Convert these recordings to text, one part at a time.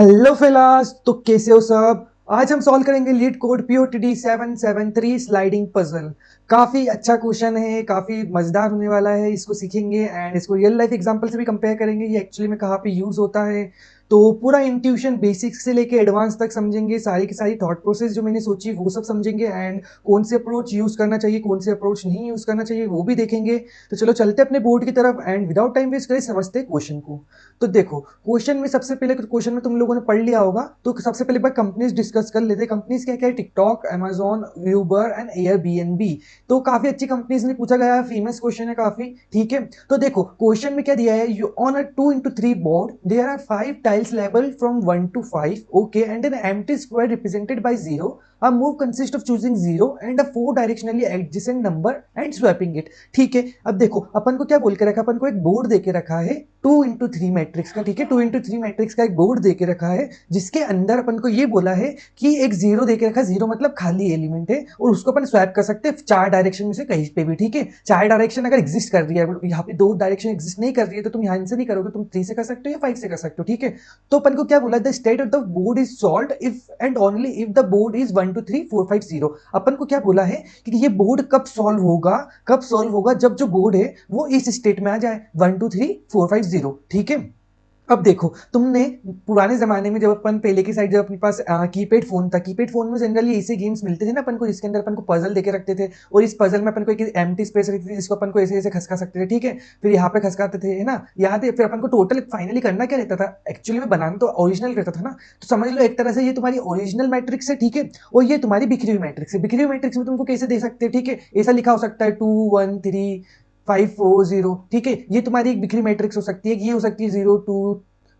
Hello फिलास, तो कैसे हो सब। आज हम सॉल्व करेंगे leet code POTD 773 sliding puzzle. काफी अच्छा क्वेश्चन है, काफी मजेदार होने वाला है। इसको सीखेंगे एंड इसको रियल लाइफ एग्जांपल से भी कंपेयर करेंगे ये एक्चुअली में कहाँ पे यूज होता है। तो पूरा इंट्यूशन बेसिक्स से लेके एडवांस तक समझेंगे, सारी की सारी थॉट प्रोसेस जो मैंने सोची वो सब समझेंगे एंड कौन से अप्रोच यूज करना चाहिए, कौन से अप्रोच नहीं यूज करना चाहिए वो भी देखेंगे। तो चलो चलते अपने बोर्ड की तरफ एंड विदाउट टाइम वेस्ट करें समझते क्वेश्चन को। तो देखो, क्वेश्चन में सबसे पहले क्वेश्चन में तुम लोगों ने पढ़ लिया होगा, तो सबसे पहले बार कंपनीज डिस्कस कर लेते हैं। कंपनीज क्या क्या है? TikTok, Amazon, Uber and Airbnb. तो काफी अच्छी कंपनीज ने पूछा गया है, फेमस क्वेश्चन है काफी। ठीक है, तो देखो क्वेश्चन में क्या दिया है, you on a 2x3 board there are 5 tiles labelled from 1 to 5, okay, and an empty square represented by 0. A move consists of choosing 0 and a 4 directionally adjacent number and swapping it. ठीक है, अब देखो अपन को क्या बोल के रखा, अपन को एक बोर्ड देके रखा है 2x3 मैट्रिक्स का। ठीक है, 2x3 मैट्रिक्स का एक बोर्ड देके रखा है जिसके अंदर अपन को ये बोला है कि एक जीरो देके रखा है। जीरो मतलब खाली एलिमेंट है और उसको अपन स्वैप कर सकते हैं चार डायरेक्शन में से कहीं पे भी। ठीक है, चार डायरेक्शन अगर एग्जिस्ट कर रही है, यहाँ पे दो डायरेक्शन एग्जिस्ट नहीं कर रही है, तो तुम यहाँ से नहीं करोगे, तुम 3 से कर सकते हो या 5 से कर सकते हो। ठीक है, तो अपन को क्या बोला, the state of the board is solved if and only if the board is 1 2 3 4 5 0। अपन को क्या बोला है कि ये बोर्ड कब सॉल्व होगा, कब सॉल्व होगा, जब जो बोर्ड है वो इस स्टेट में आ जाए 1 2 3 4 5 0। ठीक है, अब देखो तुमने पुराने जमाने में जब अपन पहले की साइड, जब अपने पास कीपैड फोन था, कीपैड फोन में जनरली ऐसे गेम्स मिलते थे ना अपन को, जिसके अंदर अपन को पजल देके रखते थे और इस पजल में अपन को एक एम्प्टी स्पेस रहती थी जिसको अपन को ऐसे ऐसे खसका सकते थे। ठीक है, फिर यहाँ पे खसकाते थे, है ना, याद है। फिर अपन को टोटल फाइनली करना क्या रहता था, एक्चुअली में बनाना तो ओरिजिनल रहता था ना। तो समझ लो एक तरह से ये तुम्हारी ओरिजिनल मैट्रिक्स है। ठीक है, और ये तुम्हारी बिखरी हुई मैट्रिक्स है। बिखरी हुई मैट्रिक्स में तुमको कैसे दे सकते हैं, ठीक है, ऐसा लिखा हो सकता है 2 1 3 5 4 0। ठीक है, ये तुम्हारी एक बिखरी मैट्रिक्स हो सकती है, ये हो सकती है 0 2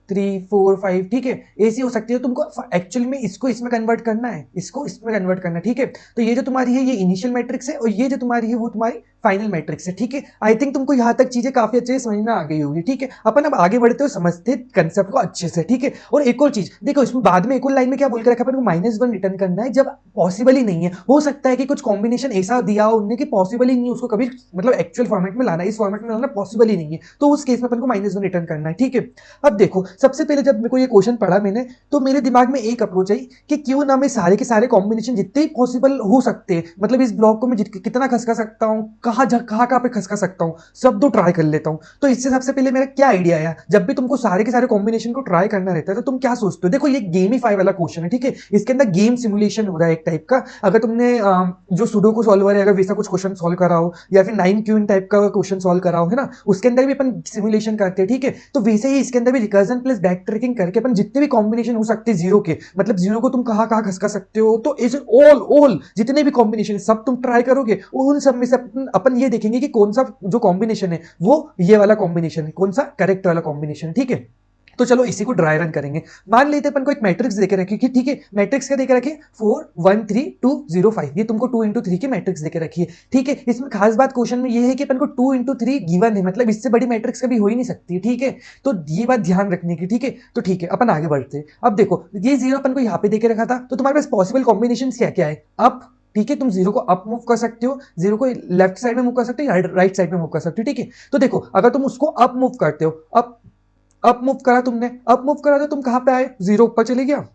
3 4 5। ठीक है, ऐसी हो सकती है। तुमको एक्चुअली में इसको इसमें कन्वर्ट करना है, इसको इसमें कन्वर्ट करना है। ठीक है, तो ये जो तुम्हारी है ये इनिशियल मैट्रिक्स है और ये जो तुम्हारी है वो तुम्हारी फाइनल मैट्रिक्स है। ठीक है, आई थिंक तुमको यहां तक चीजें काफी अच्छे से समझ में आ गई होगी। ठीक है, अपन अब आगे बढ़ते हो, समझते कंसेप्ट को अच्छे से। ठीक है, और एक और चीज देखो, इसमें बाद में एक और लाइन में क्या बोल के रखा, अपन को -1 रिटर्न करना है जब पॉसिबल ही नहीं है। हो सकता है कि कुछ कॉम्बिनेशन ऐसा दिया हो उन्होंने कि पॉसिबल ही नहीं है उसको कभी मतलब एक्चुअल फॉर्मेट में लाना, इस फॉर्मेट में लाना पॉसिबल ही नहीं है, तो उस केस में अपन को -1 रिटर्न करना है। ठीक है, अब देखो सबसे पहले जब मेरे को ये क्वेश्चन पढ़ा मैंने, तो मेरे दिमाग में एक अप्रोच आई कि क्यों ना मैं सारे के सारे कॉम्बिनेशन जितने पॉसिबल हो सकते हैं, मतलब इस ब्लॉक को मैं कितना खसका सकता हूँ, कहाँ पे खसका सकता हूँ, सब तो ट्राई कर लेता हूँ। तो इससे सबसे पहले मेरा क्या आइडिया आया, जब भी तुमको सारे के सारे कॉम्बिनेशन को ट्राई करना रहता है तो तुम क्या सोचते हो। देखो ये गेमीफाई वाला क्वेश्चन है। ठीक है, इसके अंदर गेम सिमुलेशन हो रहा है एक टाइप का। अगर तुमने जो सुडोकू सॉल्वर है अगर वैसा कुछ क्वेश्चन सॉल्व करा हो, या फिर 9 क्यून टाइप का क्वेश्चन सॉल्व करा हो, है ना, उसके अंदर भी अपन सिमुलेशन करते हैं। ठीक है, तो वैसे ही इसके अंदर भी रिकर्जन प्लस बैक ट्रैकिंग करके अपन जितने भी कॉम्बिनेशन हो सकते हैं जीरो के, मतलब जीरो को तुम कहाँ कहाँ खसका सकते हो, तो इज ऑल ऑल जितने भी कॉम्बिनेशन सब तुम ट्राई करोगे और उन सब में से अपन ये देखेंगे कि कौन सा जो कॉम्बिनेशन है वो ये वाला कॉम्बिनेशन है, कौन सा करेक्ट वाला कॉम्बिनेशन। ठीक है, तो चलो इसी को ड्राई रन करेंगे। मान लेते अपन को एक मैट्रिक्स देके रखी कि ठीक है, मैट्रिक्स क्या देके रखी है 4 1 3 2 0 5, ये तुमको 2 into 3 की मैट्रिक्स देके रखी है। ठीक है, इसमें खास बात क्वेश्चन में ये है कि अपन को 2 into 3 गिवन है, मतलब इससे बड़ी मैट्रिक्स कभी हो ही नहीं सकती। ठीक है, तो ये बात ध्यान रखने की। ठीक है, तो ठीक है अपन आगे बढ़ते हैं। अब देखो ये जीरो अपन को यहाँ पे देके रखा था, तो तुम्हारे पास पॉसिबल कॉम्बिनेशन क्या क्या है। अप, ठीक है, तुम जीरो को अप मूव कर सकते हो, जीरो को लेफ्ट साइड में मूव कर सकते हो, राइट साइड में मूव कर सकते हो। ठीक है, तो देखो अगर तुम उसको अप मूव करते हो, अप मूव करा तुमने, अप मूव करा तो तुम कहां पे आए, जीरो ऊपर चले गया।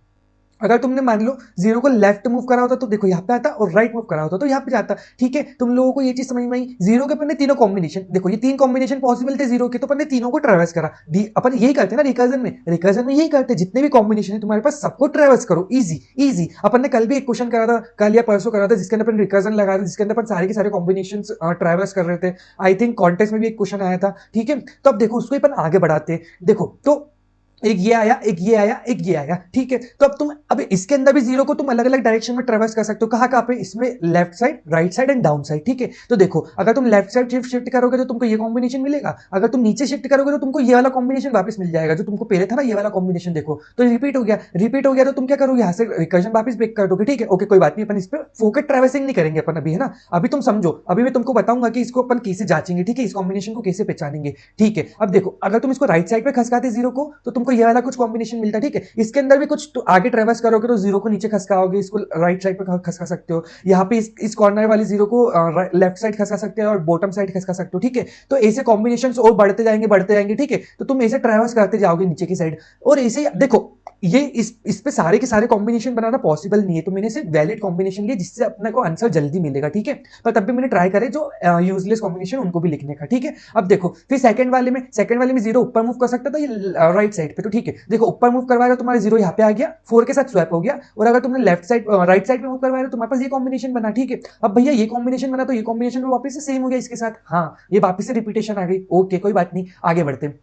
अगर तुमने मान लो जीरो को लेफ्ट मूव करा होता तो देखो यहाँ पे आता, और राइट मूव करा होता तो यहाँ पे जाता। ठीक है, तुम लोगों को ये चीज समझ में आई। जीरो के अपन ने तीनों कॉम्बिनेशन, देखो ये 3 कॉम्बिनेशन पॉसिबल थे जीरो के, तो अपन ने तीनों को ट्रेवर्स करा। अपन यही करते हैं ना रिकर्जन में, रिकर्जन में यही करते हैं, जितने भी कॉम्बिनेशन है तुम्हारे पास सबको ट्रेवर्स करो, इजी इजी। अपन ने कल भी एक क्वेश्चन करा था, कल या परसों करा था, जिसके अंदर अपन रिकर्जन लगा था, जिसके अंदर अपन सारे के सारे कॉम्बिनेशन ट्रेवर्स कर रहे थे। आई थिंक कॉन्टेस्ट में भी एक क्वेश्चन आया था। ठीक है, तो अब देखो उसको अपन आगे बढ़ाते हैं। देखो तो एक ये आया, एक ये आया, एक ये आया। ठीक है, तो अब तुम अब इसके अंदर भी जीरो को तुम अलग अलग डायरेक्शन में ट्रेवर्स कर सकते हो। कहाँ पे, इसमें left side, right side and down side. ठीक है, तो देखो अगर तुम लेफ्ट साइड शिफ्ट करोगे तो तुमको ये कॉम्बिनेशन मिलेगा, अगर तुम नीचे शिफ्ट करोगे तो तुमको ये वाला कॉम्बिनेशन वापस मिल जाएगा जो तुमको पहले था ना, ये वाला कॉम्बिनेशन। देखो तो रिपीट हो गया, रिपीट हो गया, तो तुम क्या करोगे, यहाँ से रिकर्जन वापस ब्रेक कर दोगे। ठीक है, ओके कोई बात नहीं, अपन इस पर फोकट ट्रेवर्सिंग नहीं करेंगे अपन अभी, है ना। अभी तुम समझो, अभी मैं तुमको बताऊंगा कि इसको अपन कैसे जांचेंगे। ठीक है, इस कॉम्बिनेशन को कैसे पहचानेंगे। ठीक है, अब देखो अगर तुम इसको राइट साइड पे खसकाते जीरो को, तो तुम तुमको ये वाला कुछ कॉम्बिनेशन मिलता है, ठीक है। इसके अंदर भी कुछ तो आगे ट्रेवर्स करोगे तो जीरो को नीचे खसकाओगे, इसको राइट साइड पे खसका सकते हो, यहाँ पे इस कॉर्नर वाली जीरो को लेफ्ट साइड खसका सकते हो और बॉटम साइड खसका सकते हो, ठीक है। तो ऐसे कॉम्बिनेशन और बढ़ते जाएंगे, ठीक है। तो तुम ऐसे ट्रेवर्स करते जाओगे नीचे की साइड, और ऐसे देखो ये इस पे सारे के सारे कॉम्बिनेशन बनाना पॉसिबल नहीं है, तो मैंने सिर्फ वैलिड कॉम्बिनेशन लिए जिससे अपने को आंसर जल्दी मिलेगा, ठीक है। पर तब भी मैंने ट्राई करे जो यूजलेस कॉम्बिनेशन उनको भी लिखने का, ठीक है। अब देखो फिर सेकंड वाले में जीरो ऊपर मूव कर सकता था ये राइट साइड पे, तो ठीक है। देखो ऊपर मूव करवाया तो तुम्हारा जीरो यहाँ पे आ गया, 4 के साथ स्वैप हो गया, और अगर तुमने लेफ्ट साइड राइट साइड पे मूव करवाया तो तुम्हारे पास ये कॉम्बिनेशन बना, ठीक है। अब भैया ये कॉम्बिनेशन बना तो ये कॉम्बिनेशन वापस से सेम हो गया इसके साथ, हाँ ये वापस से रिपीटेशन आ गई, ओके कोई बात नहीं, आगे बढ़ते हैं।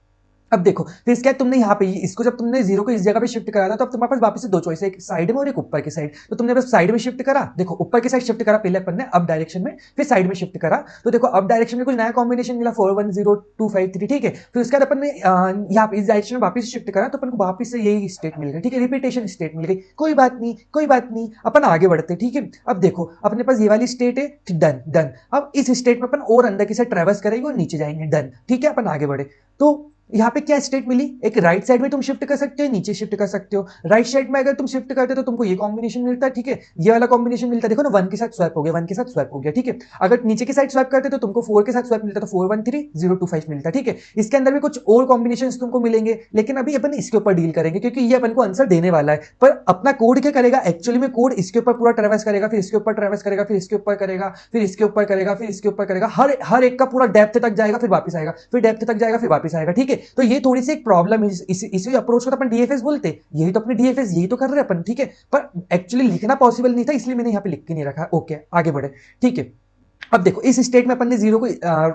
अब देखो फिर इसके बाद तुमने यहाँ पे इसको जब तुमने जीरो को इस जगह पे शिफ्ट करा था तो अब तुम्हारे पास वापस से दो चॉइस है, एक साइड में और एक ऊपर की साइड। तो तुमने बस साइड में शिफ्ट करा, देखो ऊपर की साइड शिफ्ट करा पहले अपन ने अप डायरेक्शन में, फिर साइड में शिफ्ट करा, तो देखो अप डायरेक्शन में कुछ नया कॉम्बिनेशन मिला 4 1 0 2 5 3, ठीक है। फिर उसके बाद अपन ने यहाँ पे इस डायरेक्शन में वापस शिफ्ट करा तो अपन को वापस से यही स्टेट मिल गई, ठीक है, रिपीटेशन स्टेट मिल गई, कोई बात नहीं कोई बात नहीं, अपन आगे बढ़ते, ठीक है। अब देखो अपने पास ये वाली स्टेट है, डन डन। अब इस स्टेट में अपन और अंदर की साइड ट्रेवर्स करेंगे और नीचे जाएंगे, डन, ठीक है। अपन आगे बढ़े तो यहाँ पे क्या स्टेट मिली, एक राइट साइड में तुम शिफ्ट कर सकते हो, नीचे शिफ्ट कर सकते हो। राइट साइड में अगर तुम शिफ्ट करते हो तो तुमको ये कॉम्बिनेशन मिलता है, ठीक है, ये वाला कॉम्बिनेशन मिलता है, देखो ना 1 के साथ स्वैप हो गया, 1 के साथ स्वैप हो गया, ठीक है। अगर नीचे की साइड स्वैप करते तो तुमको 4 के साथ स्वैप मिलता, तो 4 1 3 0 2 5 मिलता, ठीक है। इसके अंदर भी कुछ और कॉम्बिनेशन तुमको मिलेंगे, लेकिन अभी अपन इसके ऊपर डील करेंगे क्योंकि ये अपन को आंसर देने वाला है। पर अपना कोड क्या करेगा, एक्चुअली में कोड इसके ऊपर पूरा ट्रेवर्स करेगा, फिर इसके ऊपर ट्रेवर्स करेगा, फिर इसके ऊपर करेगा, फिर इसके ऊपर करेगा, फिर इसके ऊपर करेगा, हर एक का पूरा डेप्थ तक जाएगा, फिर वापस आएगा, फिर डेप्थ तक जाएगा, फिर वापस आएगा, ठीक है। तो ये थोड़ी सी प्रॉब्लम है, इसी अप्रोच को तो अपन डीएफएस बोलते हैं, यही तो अपने डीएफएस यही तो कर रहे हैं अपन, ठीक है। पर एक्चुअली लिखना पॉसिबल नहीं था इसलिए मैंने यहाँ पे लिख के नहीं रखा, ओके आगे बढ़े, ठीक है। अब देखो इस स्टेट में अपन ने जीरो को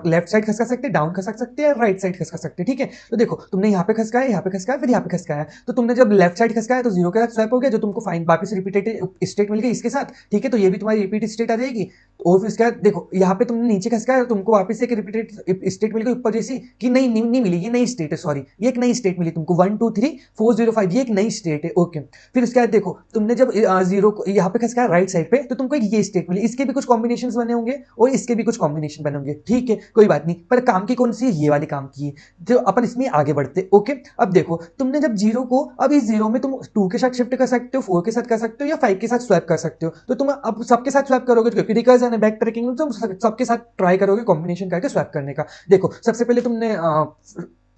लेफ्ट साइड खसका सकते हैं, डाउन खसक सकते हैं, राइट साइड खसका सकते हैं, ठीक है। तो देखो तुमने यहाँ पे खसकाया, यहाँ पे खसकाया, फिर यहाँ पे खसकाया, तो तुमने जब लेफ्ट साइड खसकाया तो जीरो के साथ स्वैप हो गया, जो तुमको फाइन वापस रिपीटेड स्टेट मिल गई इसके साथ, ठीक है। तो ये भी तुम्हारी रिपीट स्टेट आ जाएगी। और फिर इसके बाद देखो यहाँ पे तुमने नीचे खसकाया, तुमको वापस एक रिपीटेड स्टेट मिल गई ऊपर जैसी कि नहीं मिली, ये नई स्टेट है, सॉरी ये एक नई स्टेट मिली तुमको 1 2 3 4 0 5, ये एक नई स्टेट है, ओके। फिर उसके बाद देखो तुमने जब जीरो को यहाँ पे खसकाया राइट साइड पे तो तुमको एक ये स्टेट मिली, इसके भी कुछ कॉम्बिनेशन बने होंगे और इसके भी कुछ कॉम्बिनेशन बनेंगे, ठीक है कोई बात नहीं। पर काम की कौन सी है, ये वाली काम की है, जो अपन इसमें आगे बढ़ते, ओके। अब देखो तुमने जब जीरो को, अब इस जीरो में तुम 2 के साथ शिफ्ट कर सकते हो, 4 के साथ कर सकते हो या 5 के साथ स्वैप कर सकते हो। तो तुम अब सबके साथ स्वैप करोगे क्योंकि रिकर्जन है, बैक ट्रैकिंग, तुम सबके साथ ट्राई करोगे कॉम्बिनेशन करके स्वैप करने का। देखो सबसे पहले तुमने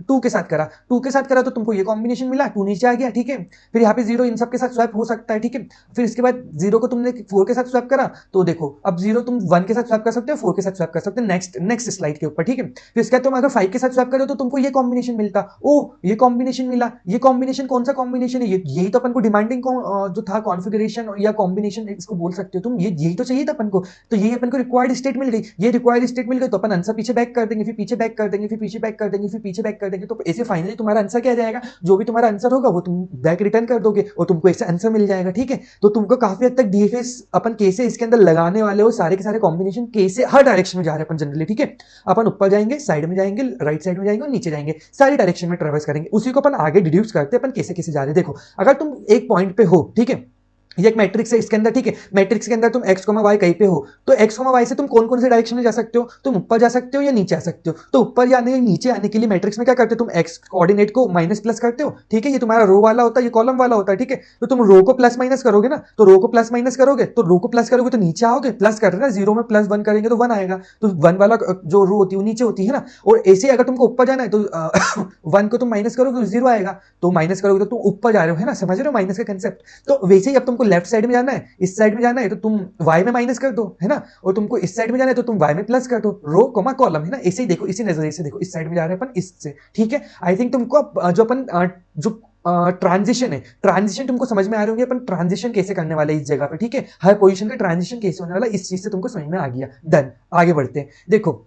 2 के साथ करा, 2 के साथ करा तो तुमको ये कॉम्बिनेशन मिला, 2 नीचे आ गया, ठीक है। फिर यहाँ पे जीरो इन सब के साथ स्वैप हो सकता है, ठीक है। फिर इसके बाद जीरो को तुमने 4 के साथ स्वैप करा तो देखो अब जीरो तुम 1 के साथ स्वैप कर सकते हो, 4 के साथ स्वैप कर सकते हो, नेक्स्ट स्लाइड के ऊपर, ठीक है। फिर इसके बाद तुम अगर 5 के साथ स्वैप करो तो तुमको ये कॉम्बिनेशन मिलता, ओ ये कॉम्बिनेशन मिला, ये कॉम्बिनेशन कौन सा कॉम्बिनेशन है, यही तो अपन को डिमांडिंग जो था कॉन्फिगरेशन या कॉम्बिनेशन इसको बोल सकते हो तुम, यही तो चाहिए था अपन को। तो यही अपन को रिक्वायर्ड स्टेट मिल गई, ये रिक्वायर्ड स्टेट मिल गई तो अपन आंसर पीछे बैक कर देंगे, फिर पीछे बैक कर देंगे, फिर पीछे बैक कर देंगे, फिर पीछे बैक कर देंगे, तो ऐसे फाइनली तुम्हारा आंसर क्या जाएगा, जो भी तुम्हारा आंसर होगा वो तुम बैक रिटर्न कर दोगे और तुमको ऐसे आंसर मिल जाएगा, ठीक है। तो तुमको काफी हद तक डीएफएस अपन कैसे इसके अंदर लगाने वाले हो, सारे के सारे कॉम्बिनेशन कैसे हर डायरेक्शन में जा रहे हैं अपन जनरली, ठीक है। अपन ऊपर जाएंगे, साइड में जाएंगे, राइट साइड में जाएंगे और नीचे जाएंगे, सारी डायरेक्शन में ट्रेवर्स करेंगे, उसी को अपन आगे डिड्यूस करते हैं अपन कैसे कैसे जा रहे हैं। देखो अगर तुम एक पॉइंट पे हो, ठीक है, ये एक मैट्रिक्स है इसके अंदर, ठीक है, मैट्रिक्स के अंदर तुम x, y कहीं पे हो तो x, y से तुम कौन कौन से डायरेक्शन में जा सकते हो, तुम ऊपर जा सकते हो या नीचे आ सकते हो। तो ऊपर जाने या नीचे आने के लिए मैट्रिक्स में क्या करते हो, तुम x कोऑर्डिनेट को माइनस प्लस करते हो, ठीक है, ये तुम्हारा रो वाला होता है, ये कॉलम वाला होता है, ठीक है। तो तुम रो को प्लस माइनस करोगे ना, तो रो को प्लस माइनस करोगे तो रो को प्लस करोगे तो नीचे आओगे, प्लस कर रहे ना, जीरो में प्लस 1 करेंगे तो 1 आएगा, तो 1 वाला जो रो होती है वो नीचे होती है ना। और ऐसे अगर तुमको ऊपर जाना है तो 1 को तुम माइनस करोगे तो 0 आएगा, तो माइनस करोगे तो तुम ऊपर जा रहे हो, है ना, समझ रहे हो माइनस का कंसेप्ट। तो वैसे ही अब तुमको लेफ्ट साइड में जाना है, इस साइड में जाना है तो तुम y में माइनस कर दो, है ना, और तुमको इस साइड में जाना है तो तुम y में प्लस कर दो, रो कोमा कॉलम, है ना। ऐसे ही देखो, इसी नजरिए से देखो, इस साइड में जा रहे हैं अपन इससे, ठीक है। आई थिंक तुमको जो अपन जो ट्रांजिशन है, ट्रांजिशन तुमको समझ में आ रहे होंगे, अपन ट्रांजिशन कैसे करने वाले इस जगह पे, ठीक है, हर पोजीशन का ट्रांजिशन कैसे होने वाला, इस चीज से तुमको समझ में आ गया, डन, आगे बढ़ते हैं। देखो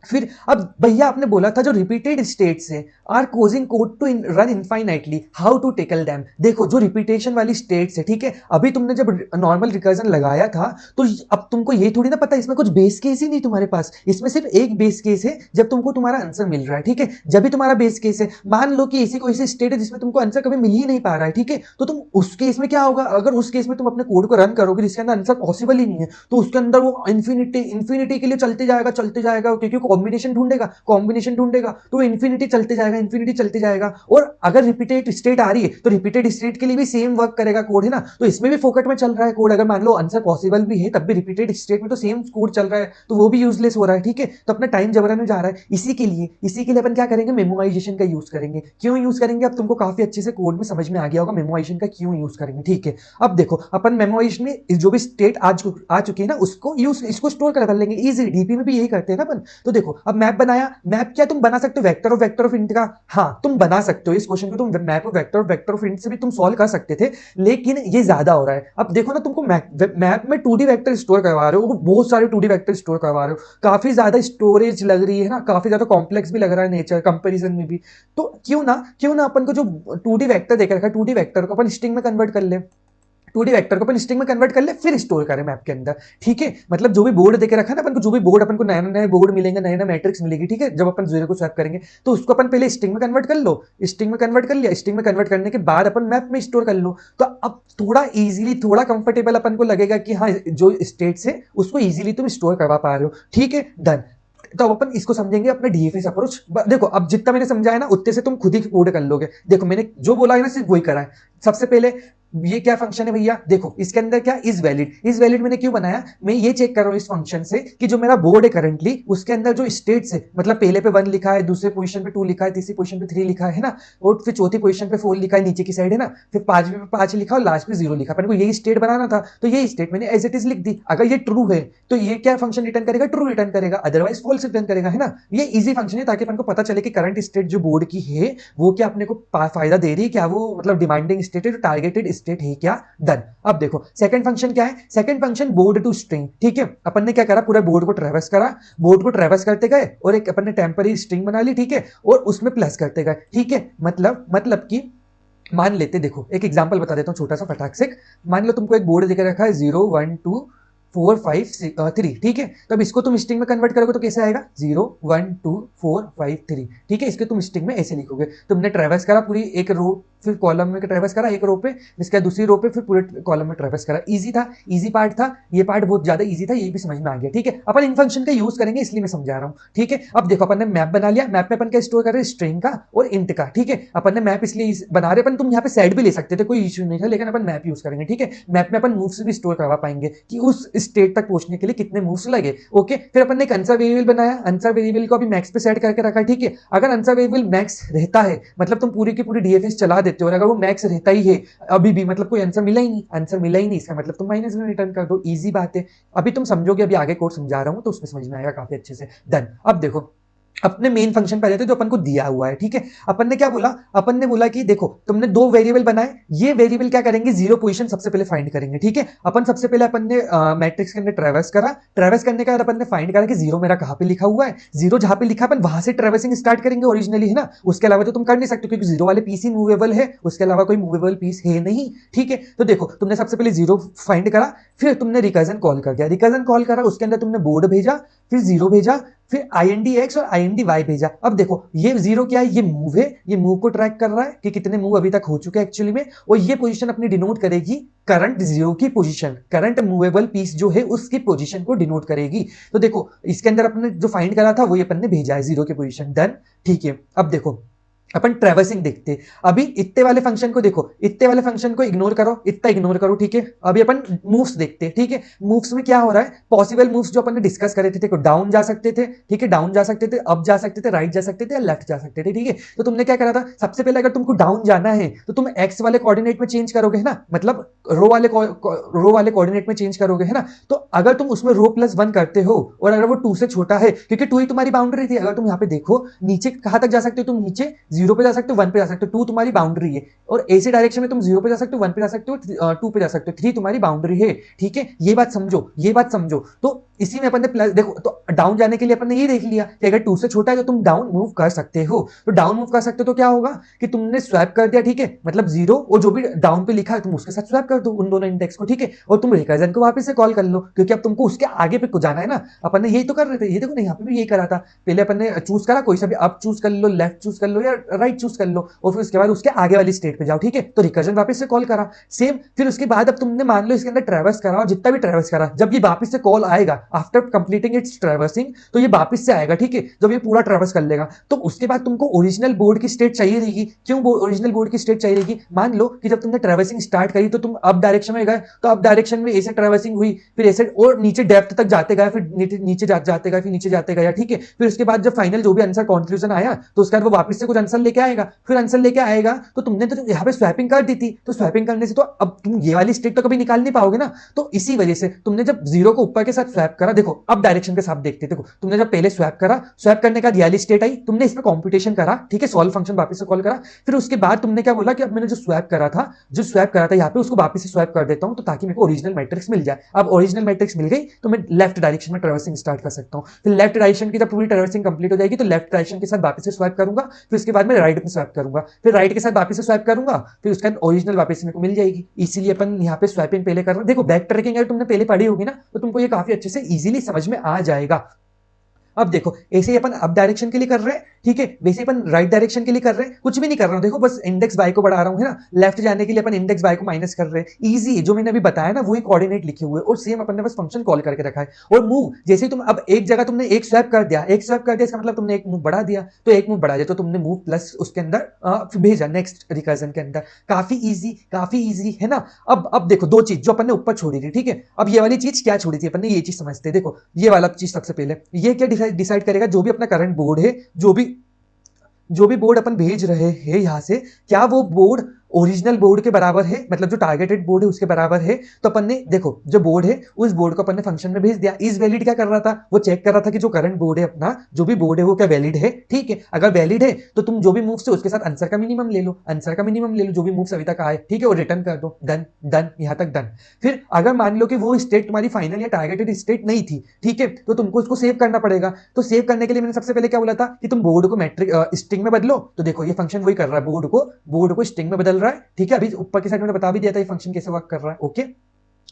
फिर अब भैया आपने बोला था जो रिपीटेड स्टेट्स है are causing code to run infinitely, how to tackle them. देखो जो रिपीटेशन वाली स्टेट्स है, ठीक है, अभी तुमने जब नॉर्मल रिकर्जन लगाया था तो अब तुमको ये थोड़ी ना पता इसमें कुछ बेस केस ही नहीं तुम्हारे पास, इसमें सिर्फ एक बेस केस है जब तुमको तुम्हारा आंसर मिल रहा है, ठीक है। जब भी तुम्हारा बेस केस है, मान लो कि ऐसी कोई सी स्टेट है जिसमें तुमको आंसर कभी मिल ही नहीं पा रहा है, ठीक है, तो तुम उस केस में क्या होगा, अगर उस केस में तुम अपने कोड को रन करोगे जिसके अंदर आंसर पॉसिबल ही नहीं है तो उसके अंदर वो इंफिनिटी के लिए चलते जाएगा, क्योंकि कॉम्बिनेशन ढूंढेगा तो इन्फिनिटी चलते जाएगा, इन्फिनिटी चलते जाएगा। और अगर रिपीटेड स्टेट आ रही है तो रिपीटेड स्टेट के लिए भी सेम वर्क करेगा कोड, है ना। तो इसमें भी फोकट में चल रहा है कोड, अगर मान लो आंसर पॉसिबल भी है तब भी रिपीटेड स्टेट में तो सेम कोड चल रहा है, तो वो भी यूजलेस हो रहा है, ठीक है। तो अपना टाइम जबरन में जा रहा है। इसी के लिए अपन क्या करेंगे, मेमोराइजेशन का यूज करेंगे। क्यों यूज करेंगे, अब तुमको काफी अच्छे से कोड में समझ में आ गया होगा मेमोराइजेशन का क्यों यूज करेंगे, ठीक है। अब देखो अपन मेमोराइजेशन में जो भी स्टेट आ चुकी है ना उसको इसको स्टोर कर लेंगे इजी। डीपी में भी यही करते हैं ना अपन। तो देखो अब मैप बनाया, मैप क्या तुम बना सकते हो वेक्टर ऑफ इंट का, हाँ तुम बना सकते हो इस क्वेश्चन को, तुम map of vector of int से भी तुम सॉल्व कर सकते थे, लेकिन ये ज्यादा हो रहा है। अब देखो ना, तुमको मैप में 2D वेक्टर स्टोर करवा रहे हो, बहुत सारे 2D वेक्टर स्टोर करवा रहे हो, काफी ज्यादा स्टोरेज लग रही है ना, काफी ज्यादा कॉम्प्लेक्स भी लग रहा है नेचर कंपैरिजन में भी। तो क्यों ना अपन को जो 2D वेक्टर देख रखा है 2D वेक्टर को अपन स्ट्रिंग में कन्वर्ट कर ले, 2D वेक्टर को अपन स्ट्रिंग में कन्वर्ट कर ले फिर स्टोर करें मैप के अंदर, ठीक है। मतलब जो भी बोर्ड देके रखा है ना अपन को, जो भी बोर्ड अपन को नए नए बोर्ड मिलेंगे, नए नए मैट्रिक्स मिलेगी, ठीक है। जब अपन जीरो को स्वैप करेंगे तो उसको अपन पहले स्ट्रिंग में कन्वर्ट कर लो, स्ट्रिंग में कन्वर्ट कर लिया, स्ट्रिंग में कन्वर्ट करने के बाद अपन मैप में स्टोर कर लो। तो अब थोड़ा इजीली, थोड़ा कंफर्टेबल अपन को लगेगा कि हाँ जो स्टेट्स है उसको इजीली तुम स्टोर करवा पा रहे हो, ठीक है, डन। तो अब अपन इसको समझेंगे अपने डीएफएस अप्रोच। देखो अब जितना मैंने समझाया ना उतने से तुम खुद ही कोड कर लोगे। देखो मैंने जो बोला है ना सिर्फ वही करा है। सबसे पहले ये क्या फंक्शन है भैया, देखो इसके अंदर क्या इज वैलिड मैंने क्यों बनाया, मैं ये चेक कर रहा हूं इस फंक्शन से कि जो मेरा बोर्ड है करंटली उसके अंदर जो स्टेट्स है, मतलब पहले पे 1 लिखा है, दूसरे पोजीशन पे 2 लिखा है, तीसरी पोजीशन पे 3 लिखा है ना, और फिर चौथी पोजीशन पे 4 लिखा है नीचे की साइड, है ना, फिर पांचवी पे 5 लिखा और लास्ट पे 0 लिखा। अपन को यही स्टेट बनाना था तो ये स्टेट मैंने एज इट इज लिख दी। अगर ये ट्रू है तो ये क्या फंक्शन रिटर्न करेगा, ट्रू रिटर्न करेगा, अदरवाइज फॉल्स रिटर्न करेगा, है ना। ये इजी फंक्शन है ताकि अपन को पता चले कि करंट स्टेट जो बोर्ड की है वो क्या अपने को फायदा दे रही है, क्या वो मतलब डिमांडिंग स्टेट है, टारगेटेड स्टेट है क्या, डन। अब देखो सेकंड फंक्शन क्या है, second function board to string, ठीक है। अपन ने क्या करा, पूरा बोर्ड को ट्रैवर्स करा, बोर्ड को ट्रैवर्स करते गए और एक अपन ने टेम्पररी स्ट्रिंग बना ली, ठीक है, और उसमें प्लस करते गए, ठीक है। मतलब कि मान लेते, देखो एक एग्जांपल बता देता हूं छोटा सा फटाक से। मान लो तुमको एक बोर्ड देकर रखा है 0 1 2 4 5 3, ठीक है। तो अब इसको तुम स्ट्रिंग में कन्वर्ट करोगे तो कैसे आएगा, 0 1 2 4 5 3, ठीक है। इसके तुम स्ट्रिंग में ऐसे लिखोगे, तुमने ट्रैवर्स करा पूरी एक रो, फिर कॉलम में ट्रैवर्स करा एक रो पे, इसके दूसरी रो पे, फिर पूरे कॉलम में ट्रैवर्स करा। इजी था, इजी पार्ट था, ये पार्ट बहुत ज्यादा इजी था, ये भी समझ में आ गया, ठीक है। अपन इन फंक्शन का यूज करेंगे इसलिए मैं समझा रहा हूं, ठीक है। अब देखो अपन ने मैप बना लिया, मैप में अपन क्या स्टोर कर रहे हैं, स्ट्रिंग का और इंट का, ठीक है। अपन ने मैप इसलिए बना रहे, अपन तुम यहाँ पे सेट भी ले सकते थे, कोई इश्यू नहीं था, लेकिन अपन मैप यूज करेंगे, ठीक है। मैप में अपन मूव्स भी स्टोर करवा पाएंगे कि उस स्टेट तक पहुंचने के लिए कितने मूव्स लगे, ओके। फिर अपन ने एक आंसर वेरिएबल बनाया, आंसर वेरिएबल को अभी मैक्स पे सेट करके रखा, ठीक है। अगर आंसर वेरिएबल मैक्स रहता है मतलब तुम पूरी की पूरी डीएफएस चला देते हो, और अगर वो मैक्स रहता ही है अभी भी, मतलब कोई आंसर मिला ही नहीं, इसका मतलब तुम माइनस में रिटर्न कर दो, इजी बात है। अभी तुम समझोगे, अभी आगे कोड समझा रहा हूं तो उसमें समझ में आएगा काफी अच्छे से, डन। अब देखो अपने मेन फंक्शन पे आ जाते जो अपन को दिया हुआ है, ठीक है। अपन ने क्या बोला, अपन ने बोला कि देखो तुमने 2 वेरिएबल बनाए, ये वेरिएबल क्या करेंगे, 0 पोजीशन सबसे पहले फाइंड करेंगे, ठीक है। अपन सबसे पहले अपन ने मैट्रिक्स के अंदर ट्रैवर्स करा, ट्रैवर्स करने के बाद अपन ने फाइंड करा कि 0 मेरा कहां पे लिखा हुआ है, 0 जहां पे लिखा अपन वहां से ट्रैवर्सिंग स्टार्ट करेंगे ओरिजिनली, है ना। उसके अलावा तो तुम कर नहीं सकते क्योंकि 0 वाले पीस ही मूवेबल है, उसके अलावा कोई मूवेबल पीस है नहीं, ठीक है। तो देखो तुमने सबसे पहले 0 फाइंड करा, फिर तुमने रिकर्जन कॉल कर दिया, रिकर्जन कॉल करा, उसके अंदर तुमने बोर्ड भेजा, फिर 0 भेजा, फिर INDX और INDY भेजा। अब देखो ये 0 क्या है, ये मूव है, ये मूव को ट्रैक कर रहा है कि कितने मूव अभी तक हो चुके हैं एक्चुअली में, और ये पोजीशन अपनी डिनोट करेगी करंट 0 की पोजीशन, करंट मूवेबल पीस जो है उसकी पोजीशन को डिनोट करेगी। तो देखो इसके अंदर अपने जो फाइंड करा था वो अपन ने भेजा है 0 की पोजीशन, डन, ठीक है। अब देखो अपन ट्रैवर्सिंग देखते, अभी इतने वाले फंक्शन को देखो, इतने वाले फंक्शन को इग्नोर करो, इतना इग्नोर करो, ठीक है। अभी अपन मूव्स देखते, ठीक है। मूव्स में क्या हो रहा है, पॉसिबल मूव्स जो अपन ने डिस्कस करे थे, देखो डाउन जा सकते थे, ठीक है, डाउन जा सकते थे, अप जा सकते थे, राइट जा सकते थे, लेफ्ट जा सकते थे, ठीक है। तो तुमने क्या करा था, सबसे पहले अगर तुमको डाउन जाना है तो तुम एक्स वाले कोऑर्डिनेट में चेंज करोगे, है ना, मतलब रो वाले कोऑर्डिनेट में चेंज करोगे, है ना। तो अगर तुम उसमें रो +1 करते हो और अगर वो 2 से छोटा है, क्योंकि 2 ही तुम्हारी बाउंड्री थी, अगर तुम यहाँ पे देखो नीचे कहां तक जा सकते हो, तुम नीचे 0 पे जा सकते हो, 1 पे जा सकते हो, 2 तुम्हारी बाउंड्री है, और ऐसे डायरेक्शन में तुम 0 पे जा सकते हो, 1 पे जा सकते हो, 2 पे जा सकते हो, 3 तुम्हारी बाउंड्री है, ठीक है। ये बात समझो। तो इसी में अपन ने प्लस, देखो तो डाउन जाने के लिए अपन ने ये देख लिया कि अगर 2 से छोटा है तो तुम डाउन मूव कर सकते हो, तो डाउन मूव कर सकते हो तो क्या होगा कि तुमने स्वैप कर दिया, ठीक है, मतलब 0 और जो भी डाउन पे लिखा है तुम उसके साथ स्वैप कर दो उन दोनों इंडेक्स को, ठीक है, और तुम रिकर्जन को वापस से कॉल कर लो क्योंकि अब तुमको उसके आगे पे को जाना है ना। अपन ने यही तो कर रहे थे, ये देखो ना यहाँ पे भी यही करा था, पहले अपन ने चूज करा कोई सा भी, अप चूज कर लो, लेफ्ट चूज कर लो या राइट चूज कर लो और फिर उसके बाद उसके आगे वाली स्टेट पे जाओ, ठीक है। तो रिकर्जन वापस से कॉल करा सेम, फिर उसके बाद अब तुमने मान लो इसके अंदर ट्रैवर्स करा और जितना भी ट्रैवर्स करा, जब ये वापस से कॉल आएगा आफ्टर कंप्लीटिंग इट्स ट्रैवर्सिंग, तो ये वापस से आएगा, ठीक है। जब ये पूरा ट्रैवर्स कर लेगा तो उसके बाद तुमको ओरिजिनल बोर्ड की स्टेट चाहिए रहेगी। क्यों ओरिजिनल बोर्ड की स्टेट चाहिए रहेगी? मान लो कि जब तुमने ट्रैवर्सिंग स्टार्ट करी तो तुम अप डायरेक्शन में गए, तो अप डायरेक्शन में ऐसे ट्रैवर्सिंग हुई, फिर ऐसे और नीचे डेप्थ तक जाते गए, फिर नीचे जाते गए, फिर नीचे जाते गया, ठीक है। फिर उसके बाद जब फाइनल जो भी आंसर कंक्लूजन आया तो उसके बाद वो वापस से कुछ आंसर लेके आएगा, फिर आंसर लेके आएगा तो तुमने तो यहाँ पे स्वैपिंग कर दी थी, तो स्वैपिंग करने से तो अब तुम ये वाली स्टेट तो कभी निकाल नहीं पाओगे ना। तो इसी वजह से तुमने जब जीरो को ऊपर के साथ स्वैप करा, देखो अब डायरेक्शन के साथ देखते, देखो तुमने जब पहले स्वैप करा, स्वैप करने का ये वाली स्टेट आई, तुमने इसमें कॉम्पिटिशन करा, ठीक है, सॉल्व फंक्शन वापस से कॉल करा, फिर उसके बाद तुमने क्या बोला कि अब मैंने जो स्वैप करा था यहाँ पे उसको वापस से स्वैप कर देता हूं तो ताकि मेरे को ओरिजिनल मैट्रिक्स मिल जाए। अब ओरिजिनल मैट्रिक्स मिल गई तो मैं लेफ्ट डायरेक्शन में ट्रैवर्सिंग स्टार्ट कर सकता हूं। फिर लेफ्ट डायरेक्शन की जब पूरी ट्रैवर्सिंग कंप्लीट हो जाएगी तो लेफ्ट डायरेक्शन के साथ वापस से स्वैप करूंगा, फिर उसके बाद मैं राइट में स्वैप करूंगा, फिर राइट के साथ वापस से स्वैप करूंगा, फिर उसके बाद ओरिजिनल वापस मेरे को मिल जाएगी। इसीलिए अपन यहाँ पे स्वैपिंग पहले कर रहे हैं। देखो बैक ट्रैकिंग अगर तुमने पहले पढ़ी होगी ना तो तुमको ये काफी अच्छे से इजीली समझ में आ जाएगा। अब देखो ऐसे ही अपन अप डायरेक्शन के लिए कर रहे हैं, ठीक है, वैसे अपन राइट डायरेक्शन के लिए कर रहे हैं, कुछ भी नहीं कर रहा हूं, देखो बस इंडेक्स बाय को बढ़ा रहा हूं, है ना। लेफ्ट जाने के लिए अपन इंडेक्स बाय को माइनस कर रहे हैं, इजी है, जो मैंने अभी बताया ना वही कोऑर्डिनेट लिखे हुए और सेम अपन ने बस फंक्शन कॉल करके रखा है। और मूव जैसे ही तुम अब एक जगह तुमने एक स्वैप कर दिया, इसका मतलब तुमने एक मूव बढ़ा दिया, तो एक मूव बढ़ा दिया तो तुमने मूव प्लस उसके अंदर भेजा नेक्स्ट रिकर्जन के अंदर। काफी इजी है ना। अब देखो दो चीज जो अपन ने ऊपर छोड़ी थी, ठीक है, अब ये वाली चीज क्या छोड़ी थी अपन ने, ये चीज समझते हैं। देखो ये वाला चीज सबसे पहले, ये क्या डिसाइड करेगा, जो भी अपना करंट बोर्ड है, जो भी बोर्ड अपन भेज रहे हैं यहां से, क्या वो बोर्ड ओरिजिनल बोर्ड के बराबर है, मतलब जो टारगेटेड बोर्ड है उसके बराबर है। तो अपन ने देखो जो बोर्ड है उस बोर्ड को अपन ने फंक्शन में भेज दिया। इज वैलिड क्या कर रहा था, वो चेक कर रहा था कि जो करंट बोर्ड है अपना, जो भी बोर्ड है वो क्या वैलिड है, ठीक है। अगर वैलिड है तो तुम जो भी मूव से उसके साथ आंसर का मिनिमम ले लो, जो भी मूव अभी तक आए, ठीक है, वो रिटर्न कर दो, डन डन, यहां तक डन। फिर अगर मान लो कि वो स्टेट तुम्हारी फाइनल या टारगेटेड स्टेट नहीं थी, ठीक है, तो तुमको उसको सेव करना पड़ेगा। तो सेव करने के लिए मैंने सबसे पहले क्या बोला था कि तुम बोर्ड को मैट्रिक स्ट्रिंग में बदलो। तो देखो ये फंक्शन वही कर रहा है, बोर्ड को स्ट्रिंग में बदल रहा है, ठीक है। अभी ऊपर की साइड मैंने बता भी दिया था ये फंक्शन कैसे वर्क कर रहा है, ओके।